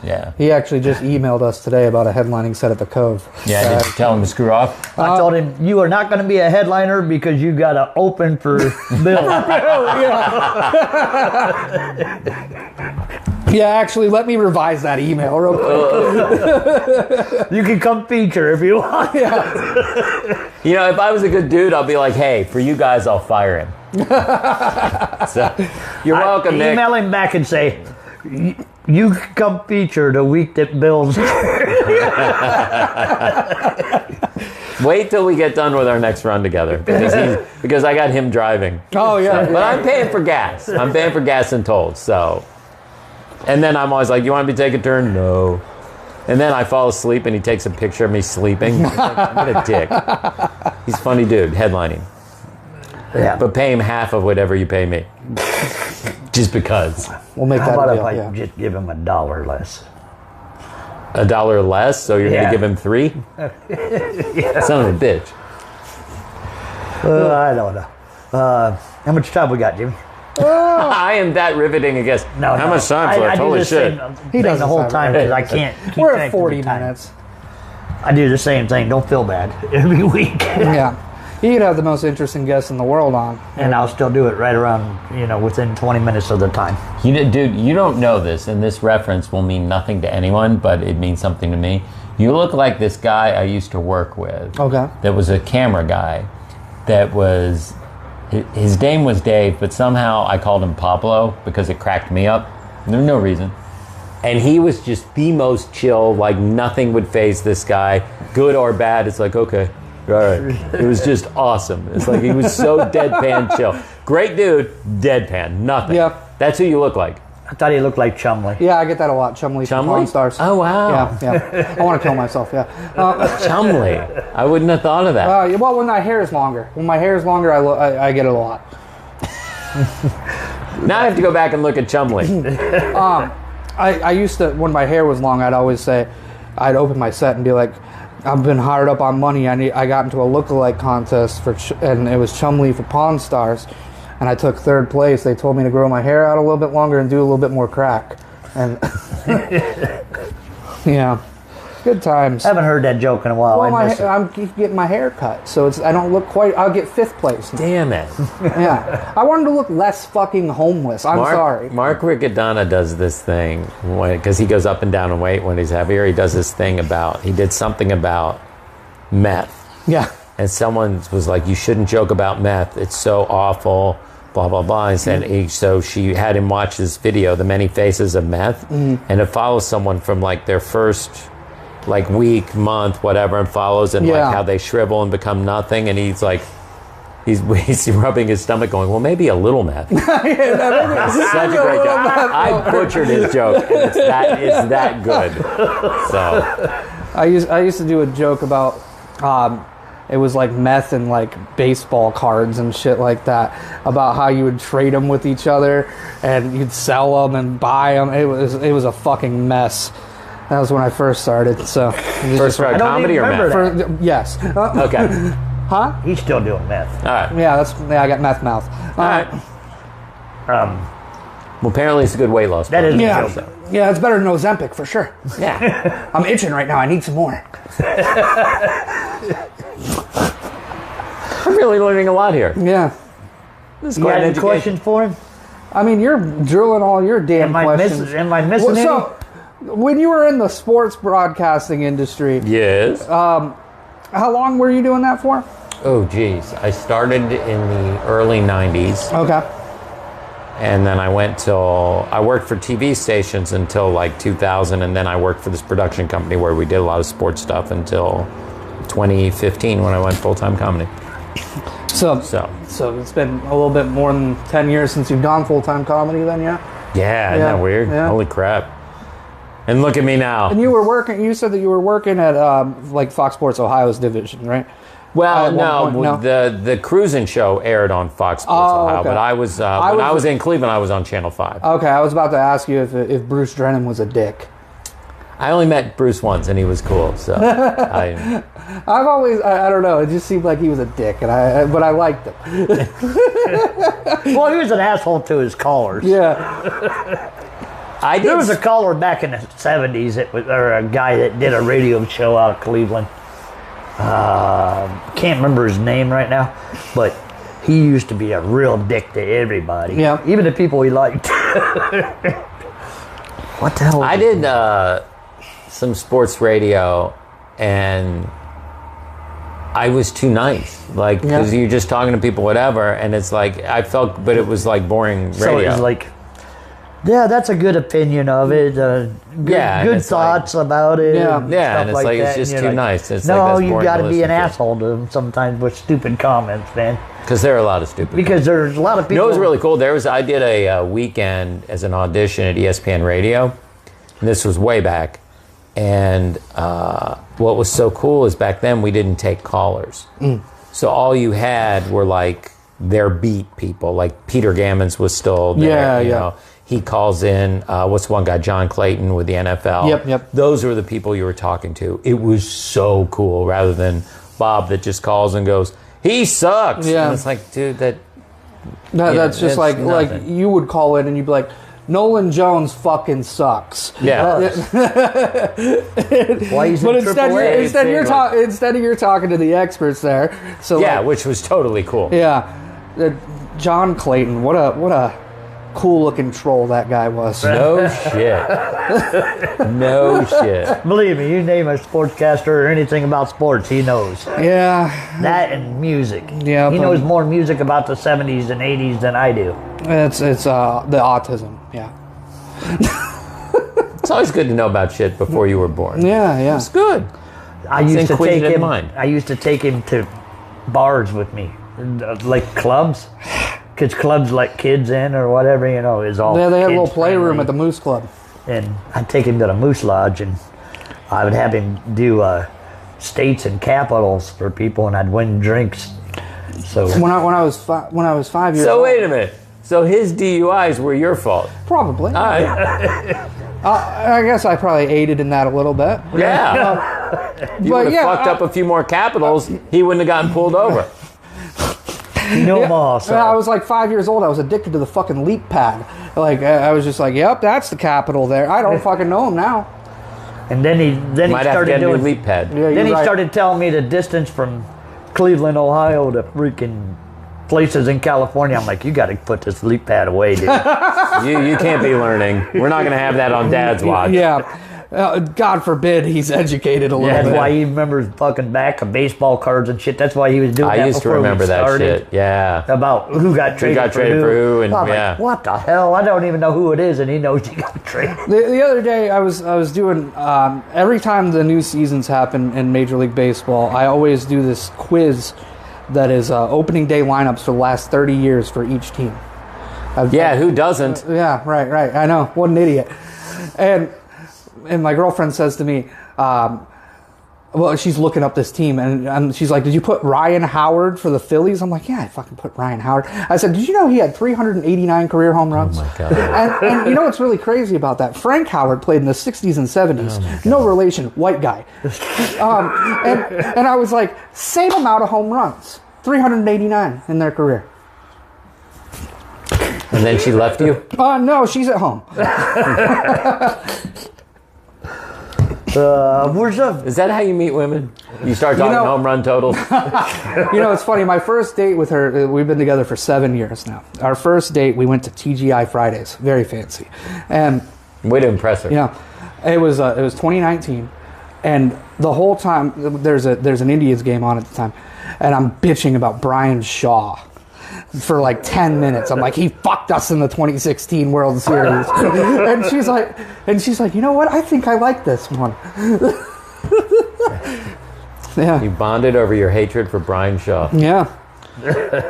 Yeah. He actually just emailed us today about a headlining set at the Cove. Yeah, did you tell him to screw off? I told him, you are not going to be a headliner because you got to open for Bill. Yeah, actually, let me revise that email real quick. You can come feature if you want. You know, if I was a good dude, I'll be like, hey, for you guys, I'll fire him. So, you're welcome, Nick. Email him back and say, you can come feature the week that Bill's Wait till we get done with our next run together because I got him driving. Oh, yeah. But I'm paying for gas. I'm paying for gas and tolls, so. And then I'm always like, you want me to take a turn? No. And then I fall asleep and he takes a picture of me sleeping. Like, what a dick. He's a funny dude, headlining. Yeah. But pay him half of whatever you pay me. Just because. We'll make How that about a if deal. I Yeah. just give him $1 less? $1 less, so you're going to give him 3? Son of a bitch. I don't know. How much time we got, Jimmy? I am that riveting, I guess. No, How much time I left? do Holy the shit. He does the whole time because I can't keep We're track at of the 40 time. minutes. I do the same thing. Don't feel bad every week. Yeah. You could have the most interesting guests in the world on. And I'll still do it right around, within 20 minutes of the time. Dude, you don't know this, and this reference will mean nothing to anyone, but it means something to me. You look like this guy I used to work with. Okay. That was a camera guy. That was, his name was Dave, but somehow I called him Pablo because it cracked me up. There's no reason. And he was just the most chill, like nothing would faze this guy, good or bad. It's like, okay. All right. It was just awesome. It's like he was so deadpan chill. Great dude, deadpan, nothing. Yeah. That's who you look like. I thought he looked like Chumley. Yeah, I get that a lot. Chumley from Chumley? Pawn Stars. Oh, wow. Yeah. I want to kill myself, yeah. Chumley. I wouldn't have thought of that. Well, when my hair is longer. When my hair is longer, I get it a lot. Now I have to go back and look at Chumley. I used to, when my hair was long, I'd always say, I'd open my set and be like, I've been hired up on money. I got into a lookalike contest and it was Chumley for Pawn Stars, and I took 3rd place. They told me to grow my hair out a little bit longer and do a little bit more crack. And yeah, good times. I haven't heard that joke in a while. Well, I miss it. I'm getting my hair cut, so I don't look quite. I'll get 5th place. Damn it. Yeah, I wanted to look less fucking homeless. I'm sorry. Mark Riccadonna does this thing because he goes up and down in weight when he's heavier. He does this thing he did something about meth. Yeah. And someone was like, you shouldn't joke about meth. It's so awful, blah, blah, blah. And said, so she had him watch this video, The Many Faces of Meth. And it follows someone from like their first week, month, whatever, and follows and like how they shrivel and become nothing. And he's like, he's rubbing his stomach going, well, maybe a little meth. Such a great joke. I butchered his joke, and it's that good. So I used to do a joke about it was like meth and like baseball cards and shit like that, about how you would trade them with each other and you'd sell them and buy them. It was a fucking mess. That was when I first started. So first started comedy or meth? Yes. Okay. Huh? He's still doing meth. All right. Yeah, I got meth mouth. All right. Well, apparently it's a good weight loss. That is a Yeah, joke. yeah, it's better than Ozempic for sure. Yeah. I'm itching right now. I need some more. I'm really learning a lot here. Yeah. This is You quite got an any education. questions for him? I mean, you're drilling all your damn questions. Am I missing any? So, when you were in the sports broadcasting industry, Yes. how long were you doing that for? Oh, geez. I started in the early 90s. Okay. and then I worked for TV stations until like 2000, and then I worked for this production company where we did a lot of sports stuff until 2015 when I went full-time comedy. So it's been a little bit more than 10 years since you've done full-time comedy then, yeah? Yeah, isn't that weird? Yeah. Holy crap. And look at me now. And you said that you were working at like Fox Sports Ohio's division, right? Well, no. The cruising show aired on Fox Sports Ohio, okay. but I was when I was in Cleveland, I was on Channel 5. Okay, I was about to ask you if Bruce Drennan was a dick. I only met Bruce once, and he was cool. So I've always I don't know. It just seemed like he was a dick, but I liked him. Well, he was an asshole to his callers. Yeah. There was a caller back in the 70s, or a guy that did a radio show out of Cleveland. Can't remember his name right now, but he used to be a real dick to everybody. Yeah. Even the people he liked. What the hell? I did some sports radio, and I was too nice. Like, because you're just talking to people, whatever, and it's like, I felt, but it was like boring radio. So it's like, yeah, that's a good opinion of it. Good thoughts about it. Yeah, and and it's stuff like, that. it's just And too you're nice. It's no, like, that's you boring got to to be an listen to. asshole to them sometimes with stupid comments, man. Because there are a lot of stupid Because there's a lot of people. You know what was really cool? I did a weekend as an audition at ESPN Radio. And this was way back. And what was so cool is back then we didn't take callers. So all you had were like their beat people. Like Peter Gammons was still there. You know. He calls in, what's one guy, John Clayton with the NFL. Yep. Those were the people you were talking to. It was so cool rather than Bob that just calls and goes, he sucks. Yeah. And it's like, dude, that's just like nothing. you would call in and you'd be like, Nolan Jones fucking sucks. Yeah. Why he's But in AAA, instead you're talking to the experts there. So yeah, which was totally cool. Yeah. John Clayton, what a cool looking troll that guy was. No shit. No shit. Believe me, you name a sportscaster or anything about sports, he knows. Yeah. That and music. Yeah, he knows more music about the 70s and 80s than I do. It's the autism. Yeah. It's always good to know about shit before you were born. Yeah. It's good. I used to take him to bars with me, like clubs. Because clubs let kids in or whatever, is all. Yeah, they had a little kids playroom friendly. at the Moose Club. And I'd take him to the Moose Lodge, and I would have him do states and capitals for people, and I'd win drinks. So When I was 5 years So old. wait a minute. So his DUIs were your fault. Probably. All right. I guess I probably aided in that a little bit. Yeah. You But would have fucked up a few more capitals, he wouldn't have gotten pulled over. all. So. I was like 5 years old. I was addicted to the fucking leap pad. Like I was just like, yep, that's the capital there. I don't fucking know him now. And then he Might have to started get a new doing. leap pad. Yeah, Then he right. started telling me the distance from Cleveland, Ohio to freaking places in California. I'm like, you got to put this leap pad away, dude. You can't be learning. We're not going to have that on Dad's watch. Yeah. God forbid he's educated a little That's bit. why he remembers fucking back of baseball cards and shit. That's why he was doing that I used to before we remember that started. shit. Yeah. About who got traded for who. and I'm yeah. like, what the hell? I don't even know who it is, and he knows he got traded. The other day, I was doing every time the new seasons happen in Major League Baseball, I always do this quiz that is opening day lineups for the last 30 years for each team. Who doesn't? Yeah, right. I know. What an idiot. And my girlfriend says to me, well, she's looking up this team, and she's like, did you put Ryan Howard for the Phillies? I'm like, yeah, I fucking put Ryan Howard. I said, did you know he had 389 career home runs? Oh, my God. And you know what's really crazy about that? Frank Howard played in the 60s and 70s. No relation, white guy. And I was like, same amount of home runs, 389 in their career. And then she left you? No, she's at home. Is that how you meet women? You start talking home run totals? It's funny. My first date with her, we've been together for 7 years now. Our first date, we went to TGI Fridays. Very fancy. And way to impress her. It was 2019, and the whole time there's an Indians game on at the time, and I'm bitching about Brian Shaw. for like 10 minutes. I'm like, he fucked us in the 2016 World Series. and she's like, you know what? I think I like this one. Yeah. You bonded over your hatred for Brian Shaw. Yeah.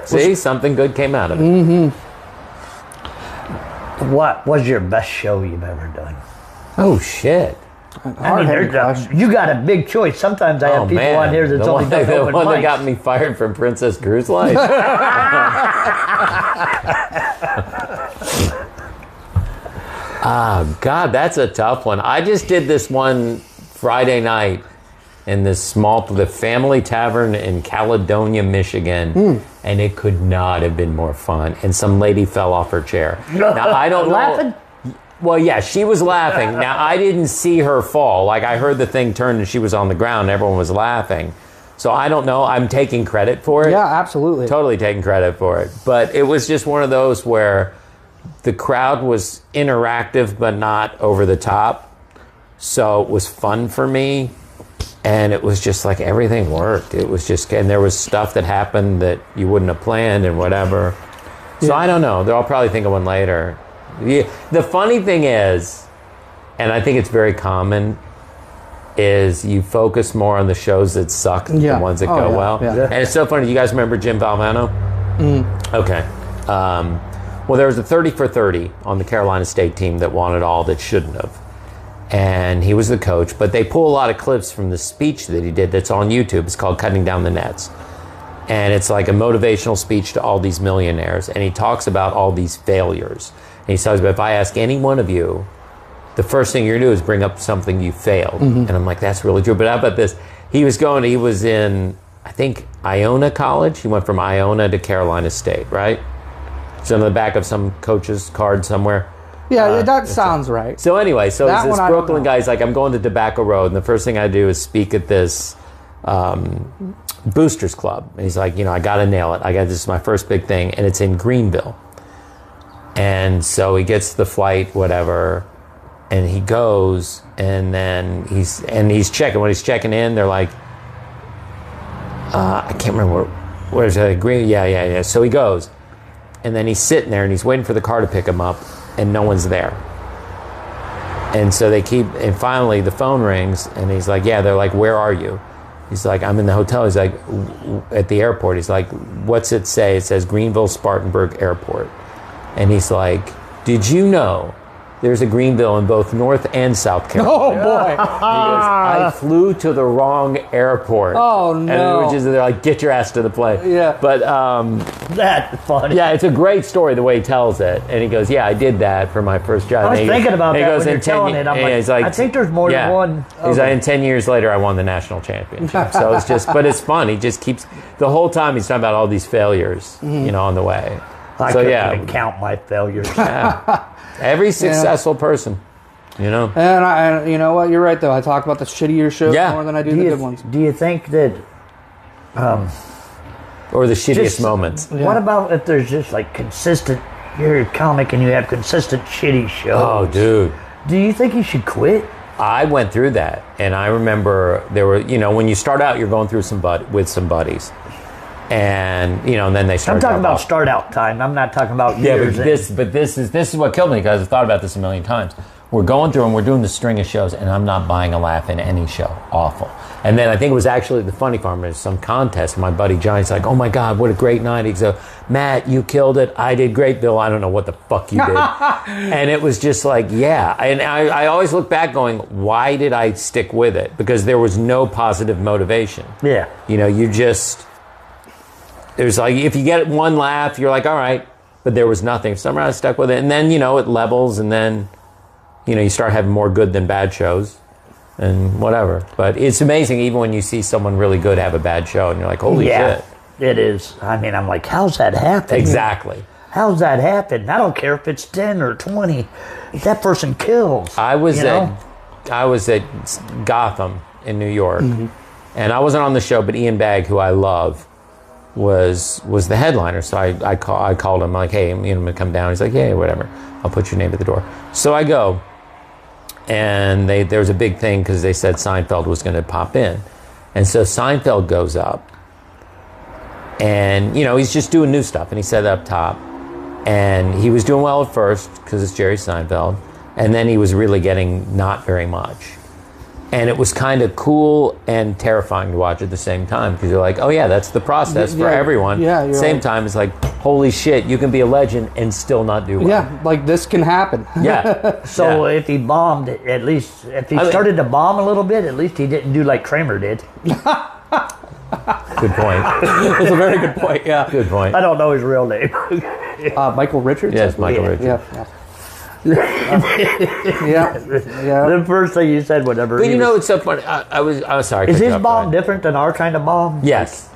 See, something good came out of it. Mm-hmm. What was your best show you've ever done? Oh, shit. I mean, you got a big choice. Sometimes I have people on here that's only done open The one that mics. got me fired from Princess Cruise Line. Oh, God, that's a tough one. I just did this one Friday night in the Family Tavern in Caledonia, Michigan, and it could not have been more fun. And some lady fell off her chair. Now, I don't know. Laughing? Well, yeah, she was laughing. Now, I didn't see her fall. Like, I heard the thing turn and she was on the ground and everyone was laughing. So I don't know. I'm taking credit for it. Yeah, absolutely. Totally taking credit for it. But it was just one of those where the crowd was interactive but not over the top. So it was fun for me. And it was just like everything worked. It was just, and there was stuff that happened that you wouldn't have planned and whatever. So I don't know. I'll probably think of one later. The funny thing is, and I think it's very common, is you focus more on the shows that suck than the ones that go well. Yeah. And it's so funny. You guys remember Jim Valvano? Okay. Well, there was a 30 for 30 on the Carolina State team that wanted all that shouldn't have. And he was the coach, but they pull a lot of clips from the speech that he did that's on YouTube. It's called Cutting Down the Nets. And it's like a motivational speech to all these millionaires. And he talks about all these failures. And he says, but if I ask any one of you, the first thing you're going to do is bring up something you failed. And I'm like, that's really true. But how about this? He was in, I think, Iona College. He went from Iona to Carolina State, right? It's on the back of some coach's card somewhere. Yeah, that sounds right. So anyway, so That this one I don't Brooklyn know. guy's like, I'm going to Tobacco Road, and the first thing I do is speak at this Boosters Club. And he's like, I got to nail it. This is my first big thing, and it's in Greenville. And so he gets the flight, whatever, and he goes, and then he's checking. When he's checking in, they're like, I can't remember where's it? Green? Yeah. So he goes, and then he's sitting there, and he's waiting for the car to pick him up, and no one's there. And so and finally the phone rings, and he's like, they're like, where are you? He's like, I'm in the hotel. He's like, at the airport. He's like, what's it say? It says Greenville Spartanburg Airport. And he's like, did you know there's a Greenville in both North and South Carolina? Oh, boy. He goes, I flew to the wrong airport. Oh, no. And they're like, get your ass to the plane. Yeah. But, That's funny. yeah, it's a great story the way he tells it. And he goes, I did that for my first job. I was And he thinking about and he that goes, when you're "In 10 telling it. I'm he's like, I think there's more than one. He's like, and 10 years later, I won the national championship. So it's just, but it's fun. He just keeps, the whole time he's talking about all these failures, on the way. I So, couldn't even count my failures. Every successful person, And I, you know what? You're right, though. I talk about the shittier shows more than I do the good ones. Do you think that... or the shittiest moments. Yeah. What about if there's just like consistent... You're a comic and you have consistent shitty shows. Oh, dude. Do you think you should quit? I went through that, and I remember there were, when you start out, you're going through with some buddies, and and then they start. I'm talking about off. start out time. I'm not talking about Yeah, years. but this is what killed me, because I've thought about this a million times. We're going through and we're doing the string of shows, and I'm not buying a laugh in any show. Awful. And then I think it was actually the Funny Farm. There's some contest. And my buddy Johnny's like, "Oh my God, what a great night!" He's like, "Matt, you killed it. I did great, Bill. I don't know what the fuck you did." And it was just like, yeah. And I always look back, going, "Why did I stick with it?" Because there was no positive motivation. Yeah. You just. It was like, if you get one laugh, you're like, all right. But there was nothing. Somehow I stuck with it. And then, it levels, and then, you start having more good than bad shows and whatever. But it's amazing, even when you see someone really good have a bad show, and you're like, holy shit. It is. I mean, I'm like, how's that happen? Exactly. How's that happen? I don't care if it's 10 or 20. That person kills. I was at Gotham in New York, and I wasn't on the show, but Ian Bagg, who I love, was the headliner. So I called him, like, hey, I'm gonna come down. He's like, yeah, whatever, I'll put your name at the door. So I go, and there was a big thing because they said Seinfeld was going to pop in, and so Seinfeld goes up, And, you know, he's just doing new stuff. And he said that up top. And he was doing well at first because it's Jerry Seinfeld. And then he was really getting not very much. And it was kind of cool and terrifying to watch at the same time because you're like, oh yeah, that's the process for everyone. Yeah, same time, it's like, holy shit, you can be a legend and still not do well. Yeah, like this can happen. Yeah. So if he bombed, at least if he started to bomb a little bit, at least he didn't do like Kramer did. Good point. That's a very good point. Yeah. Good point. I don't know his real name. Michael Richards. Yes, Michael Richards. Yeah. Yeah. The first thing you said, whatever. But you know, it's so funny. I was sorry. Is his bomb different than our kind of bomb? Yes.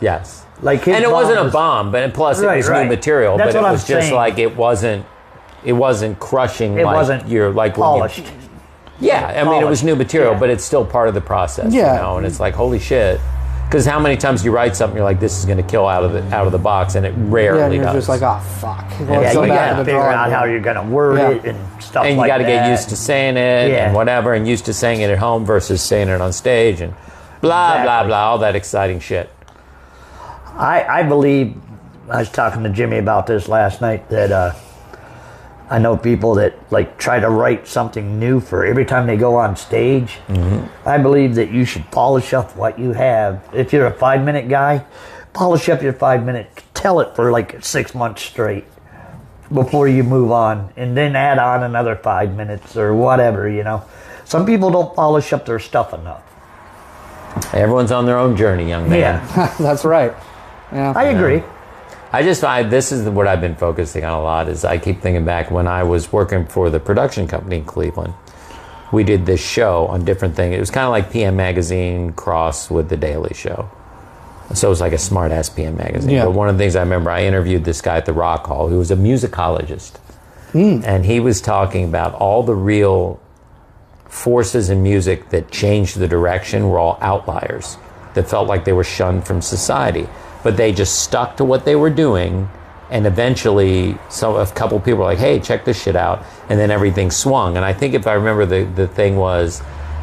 Like his and it bomb wasn't a was- bomb, but plus it was new material. That's but what it was I'm just saying. like it wasn't crushing. It like wasn't you're like polished. Yeah, I mean, it was Polished. new material, Yeah. but it's still part of the process. Yeah. You know, and it's like holy shit. Because how many times you write something, you're like, this is going to kill out of the box, and it rarely Yeah, and you're does. just like, oh fuck. Yeah, Let's go you back got to to the figure drawing out how board. you're going to word Yeah. it and stuff and you like that. got to get used to saying it Yeah. and whatever, and used to saying it at home versus saying it on stage, and blah blah Exactly. blah, all that exciting shit. I believe, I was talking to Jimmy about this last night, that I know people that like try to write something new for every time they go on stage. Mm-hmm. I believe that you should polish up what you have. If you're a 5-minute guy, polish up your 5-minute, tell it for like 6 months straight before you move on, and then add on another 5 minutes or whatever, you know. Some people don't polish up their stuff enough. Everyone's on their own journey, young man. Yeah, That's right. Yeah. I agree. I just find this is what I've been focusing on a lot. Is I keep thinking back when I was working for the production company in Cleveland. We did this show on different things. It was kind of like PM Magazine cross with The Daily Show. So it was like a smart ass PM Magazine. Yeah. But one of the things I remember, I interviewed this guy at the Rock Hall who was a musicologist. And he was talking about all the real forces in music that changed the direction were all outliers that felt like they were shunned from society. But they just stuck to what they were doing, and eventually a couple people were like, hey, check this shit out, and then everything swung. And I think if I remember, the thing was,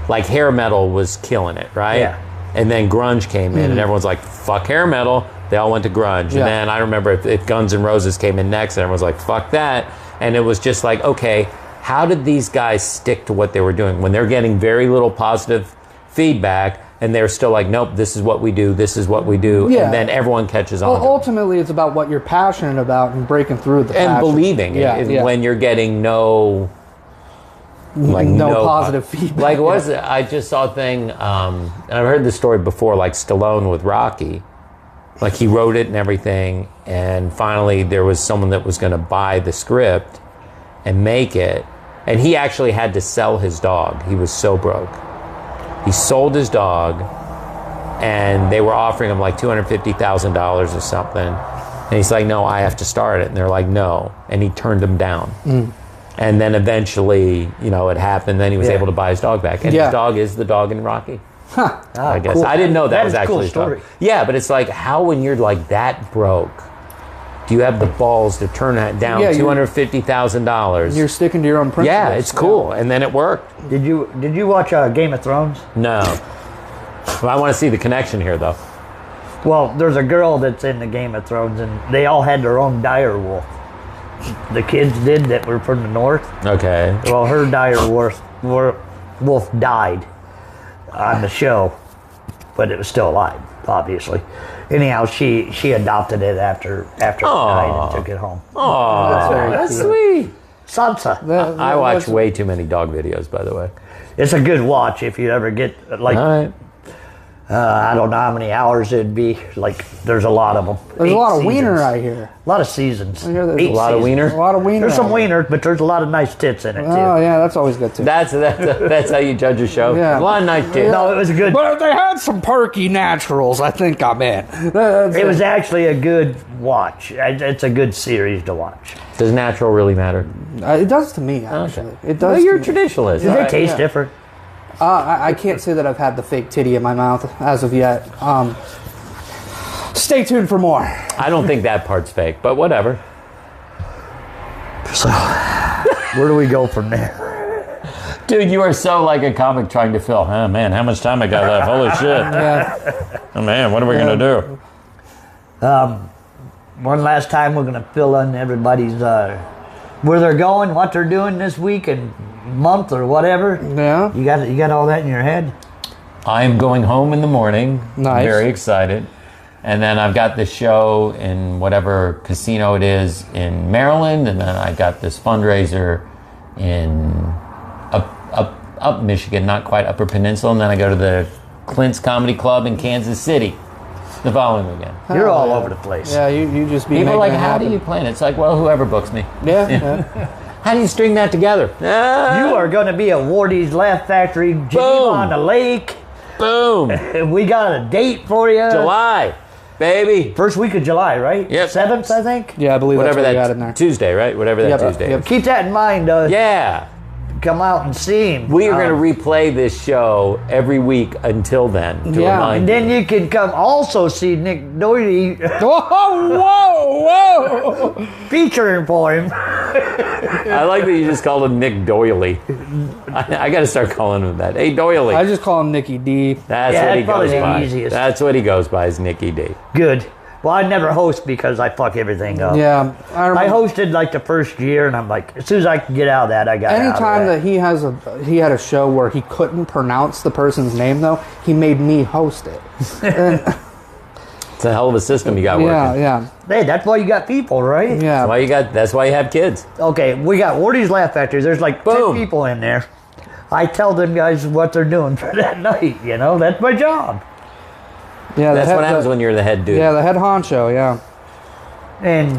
like, hair metal was killing it, right? Yeah. And then grunge came in, and everyone's like, fuck hair metal. They all went to grunge. Yeah. And then I remember if Guns N' Roses came in next, and everyone's like, fuck that. And it was just like, okay, how did these guys stick to what they were doing when they're getting very little positive feedback, and they're still like, nope, this is what we do, this is what we do, Yeah. and then everyone catches on. Well, to it. ultimately, it's about what you're passionate about and breaking through the And passion. believing it when you're getting no positive feedback. Like, what is it? I just saw a thing, and I've heard this story before, like Stallone with Rocky. Like, he wrote it and everything, and finally there was someone that was going to buy the script and make it, and he actually had to sell his dog. He was so broke. He sold his dog, and they were offering him like $250,000 or something. And he's like, no, I have to start it. And they're like, no. And he turned them down. And then eventually, you know, it happened. Then he was Yeah. able to buy his dog back. And Yeah. his dog is the dog in Rocky. I guess. cool. I didn't know that was is a cool actually his dog. story. Yeah, but it's like, how when you're like that broke, do you have the balls to turn that down Yeah, you're- $250,000? You're sticking to your own principles. Yeah, it's cool. And then it worked. Did you watch Game of Thrones? No. Well, I want to see the connection here, though. Well, there's a girl that's in the Game of Thrones, and they all had their own dire wolf. The kids did that were from the north. Okay. Well, her dire wolf died on the show, but it was still alive, obviously. Anyhow, she adopted it after it died and took it home. Oh, very that's cute. sweet. Sansa. I watch way too many dog videos, by the way. It's a good watch if you ever get like All right. I don't know how many hours it'd be. Like there's a lot of them. There's a 8 lot of seasons. wiener I hear. A lot of seasons. I hear there's 8 A lot of seasons. wiener? A lot of wiener. There's some I hear. wieners, but there's a lot of nice tits in it too. Oh yeah, that's always good too. That's how you judge a show. Yeah. A lot of nice tits. No, it was a good. But if they had some perky naturals, I think I'm in. It was actually a good watch. It's a good series to watch. Does natural really matter? It does to me, actually. It does. Well, you're a to me. traditionalist. They taste yeah. different. I can't say that I've had the fake titty in my mouth as of yet. Stay tuned for more. I don't think that part's fake, but whatever. So, where do we go from there? Dude, you are so like a comic trying to fill. Oh, man, how much time I got left? Holy shit. Yeah. Oh, man, what are we going to do? One last time, we're going to fill in everybody's where they're going, what they're doing this week and month or whatever. Yeah. You got all that in your head? I'm going home in the morning. Nice. Very excited. And then I've got this show in whatever casino it is in Maryland, and then I got this fundraiser in up Michigan, not quite Upper Peninsula, and then I go to the Clint's Comedy Club in Kansas City the following weekend. You're all over the place. Yeah, you just be People are making like, it how happen. do you plan it? It's like, well, whoever books me. Yeah. How do you string that together? You are going to be at Wardy's Laugh Factory, Geneva on the Lake. Boom. We got a date for you. July, baby. First week of July, right? Yep. 7th, I think. Yeah, I believe Whatever that's what you got that in there. Tuesday, right? Whatever that Yep, Tuesday yep. is. Keep that in mind. Yeah. Come out and see him. We are going to replay this show every week until then. To Yeah. remind And then you. you can come also see Nick Doherty Whoa! featuring for him. I like that you just called him Nick Doily. I got to start calling him that. Hey, Doily. I just call him Nicky D. That's Yeah, what he that's probably goes the by. easiest. That's what he goes by is Nicky D. Good. Well, I never host because I fuck everything up. Yeah, I I remember. hosted like the first year, and I'm like, as soon as I could get out of that, I got out Anytime of that he had a show where he couldn't pronounce the person's name, though, he made me host it. And, It's a hell of a system you got working. yeah. Hey, that's why you got people, right? Yeah. That's why you have kids. Okay, we got Wardy's Laugh Factory. There's like Boom. 10 people in there. I tell them guys what they're doing for that night, that's my job. Yeah, That's what happens when you're the head dude. Yeah, the head honcho, yeah. And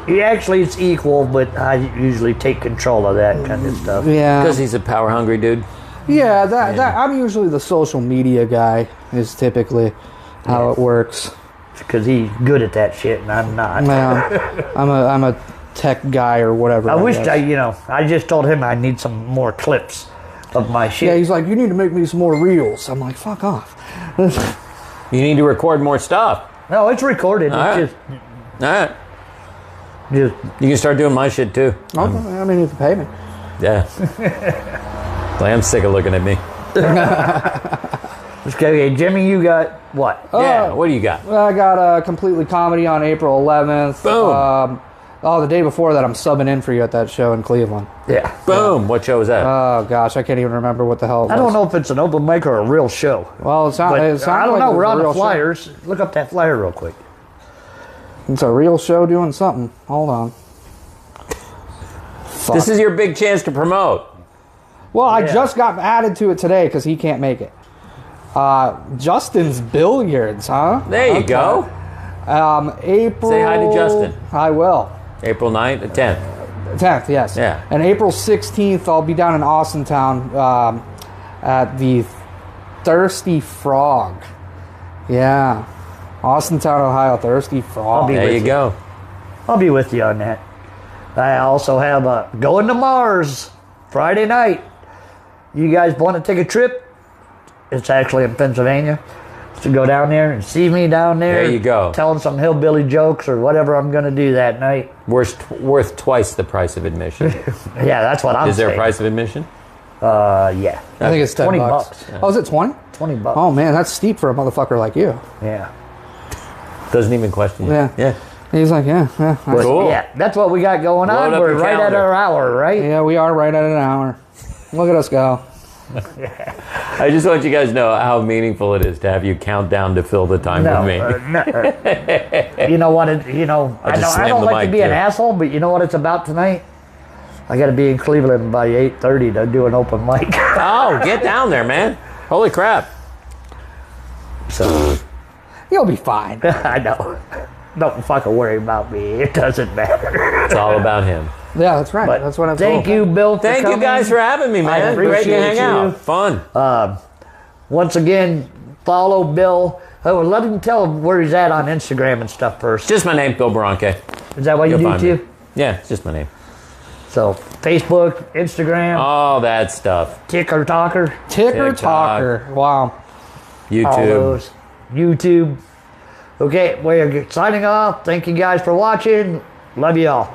he actually it's equal, but I usually take control of that kind of stuff. Yeah. Because he's a power hungry dude. Yeah, that I'm usually the social media guy is typically how it works. Because he's good at that shit, and I'm not. Yeah. I'm a tech guy or whatever. I wish guess. I just told him I need some more clips of my shit. Yeah, he's like, you need to make me some more reels. I'm like, fuck off. You need to record more stuff. No, it's recorded. All It's All right. just You can start doing my shit too. Okay, I mean, you can pay me. Yeah. I'm sick of looking at me. okay, Jimmy, you got what? Yeah. What do you got? I got Completely Comedy on April 11th. Boom. The day before that, I'm subbing in for you at that show in Cleveland. Yeah. Boom. What show was that? Oh, gosh, I can't even remember what the hell it was. I don't know if it's an open mic or a real show. Well, But it sounded I don't like know. it was We're a on the real show. flyers. Look up that flyer real quick. It's a real show doing something. Hold on. Fuck. This is your big chance to promote. Well, I Yeah. just got added to it today because he can't make it. Justin's Billiards, huh? There you Okay. go. April... Say hi to Justin. I will. April 9th, the 10th. 10th, yes. Yeah. And April 16th, I'll be down in Austintown at the Thirsty Frog. Yeah. Austintown, Ohio, Thirsty Frog. be There with you you. go. I'll be with you on that. I also have Going to Mars Friday night. You guys want to take a trip? It's actually in Pennsylvania. So go down there and see me down there. There you go. Telling some hillbilly jokes or whatever I'm going to do that night. Worth twice the price of admission. Yeah, that's what I'm Is there a saying. price of admission? Yeah. I think it's 10 $20 bucks. Oh, is it 20? $20. Oh, man, that's steep for a motherfucker like you. Yeah. Doesn't even question you. Yeah. Yeah. He's like, yeah. But Cool. yeah, that's what we got going Load on. up We're your right at calendar. our hour, right? Yeah, we are right at an hour. Look at us go. I just want you guys to know how meaningful it is to have you count down to fill the time No, with me. you know what? I just don't slammed the like to mic, be an too. asshole, but you know what it's about tonight? I got to be in Cleveland by 8:30 to do an open mic. Oh, get down there, man. Holy crap. So You'll be fine. I know. Don't fucking worry about me. It doesn't matter. It's all about him. Yeah, that's right. But That's what I'm thank you, Bill. For Thank you coming. guys for having me, man. Great to appreciate hang you. out. Fun. Once again, follow Bill. Oh, let him tell him where he's at on Instagram and stuff first. Just my name, Bill Boronkay. Is that what you You'll do find too? me. Yeah, it's just my name. So Facebook, Instagram, All that stuff. Ticker Talker, Ticker TikTok. talker. Wow. all YouTube. those. YouTube. Okay, we're signing off. Thank you guys for watching. Love you all.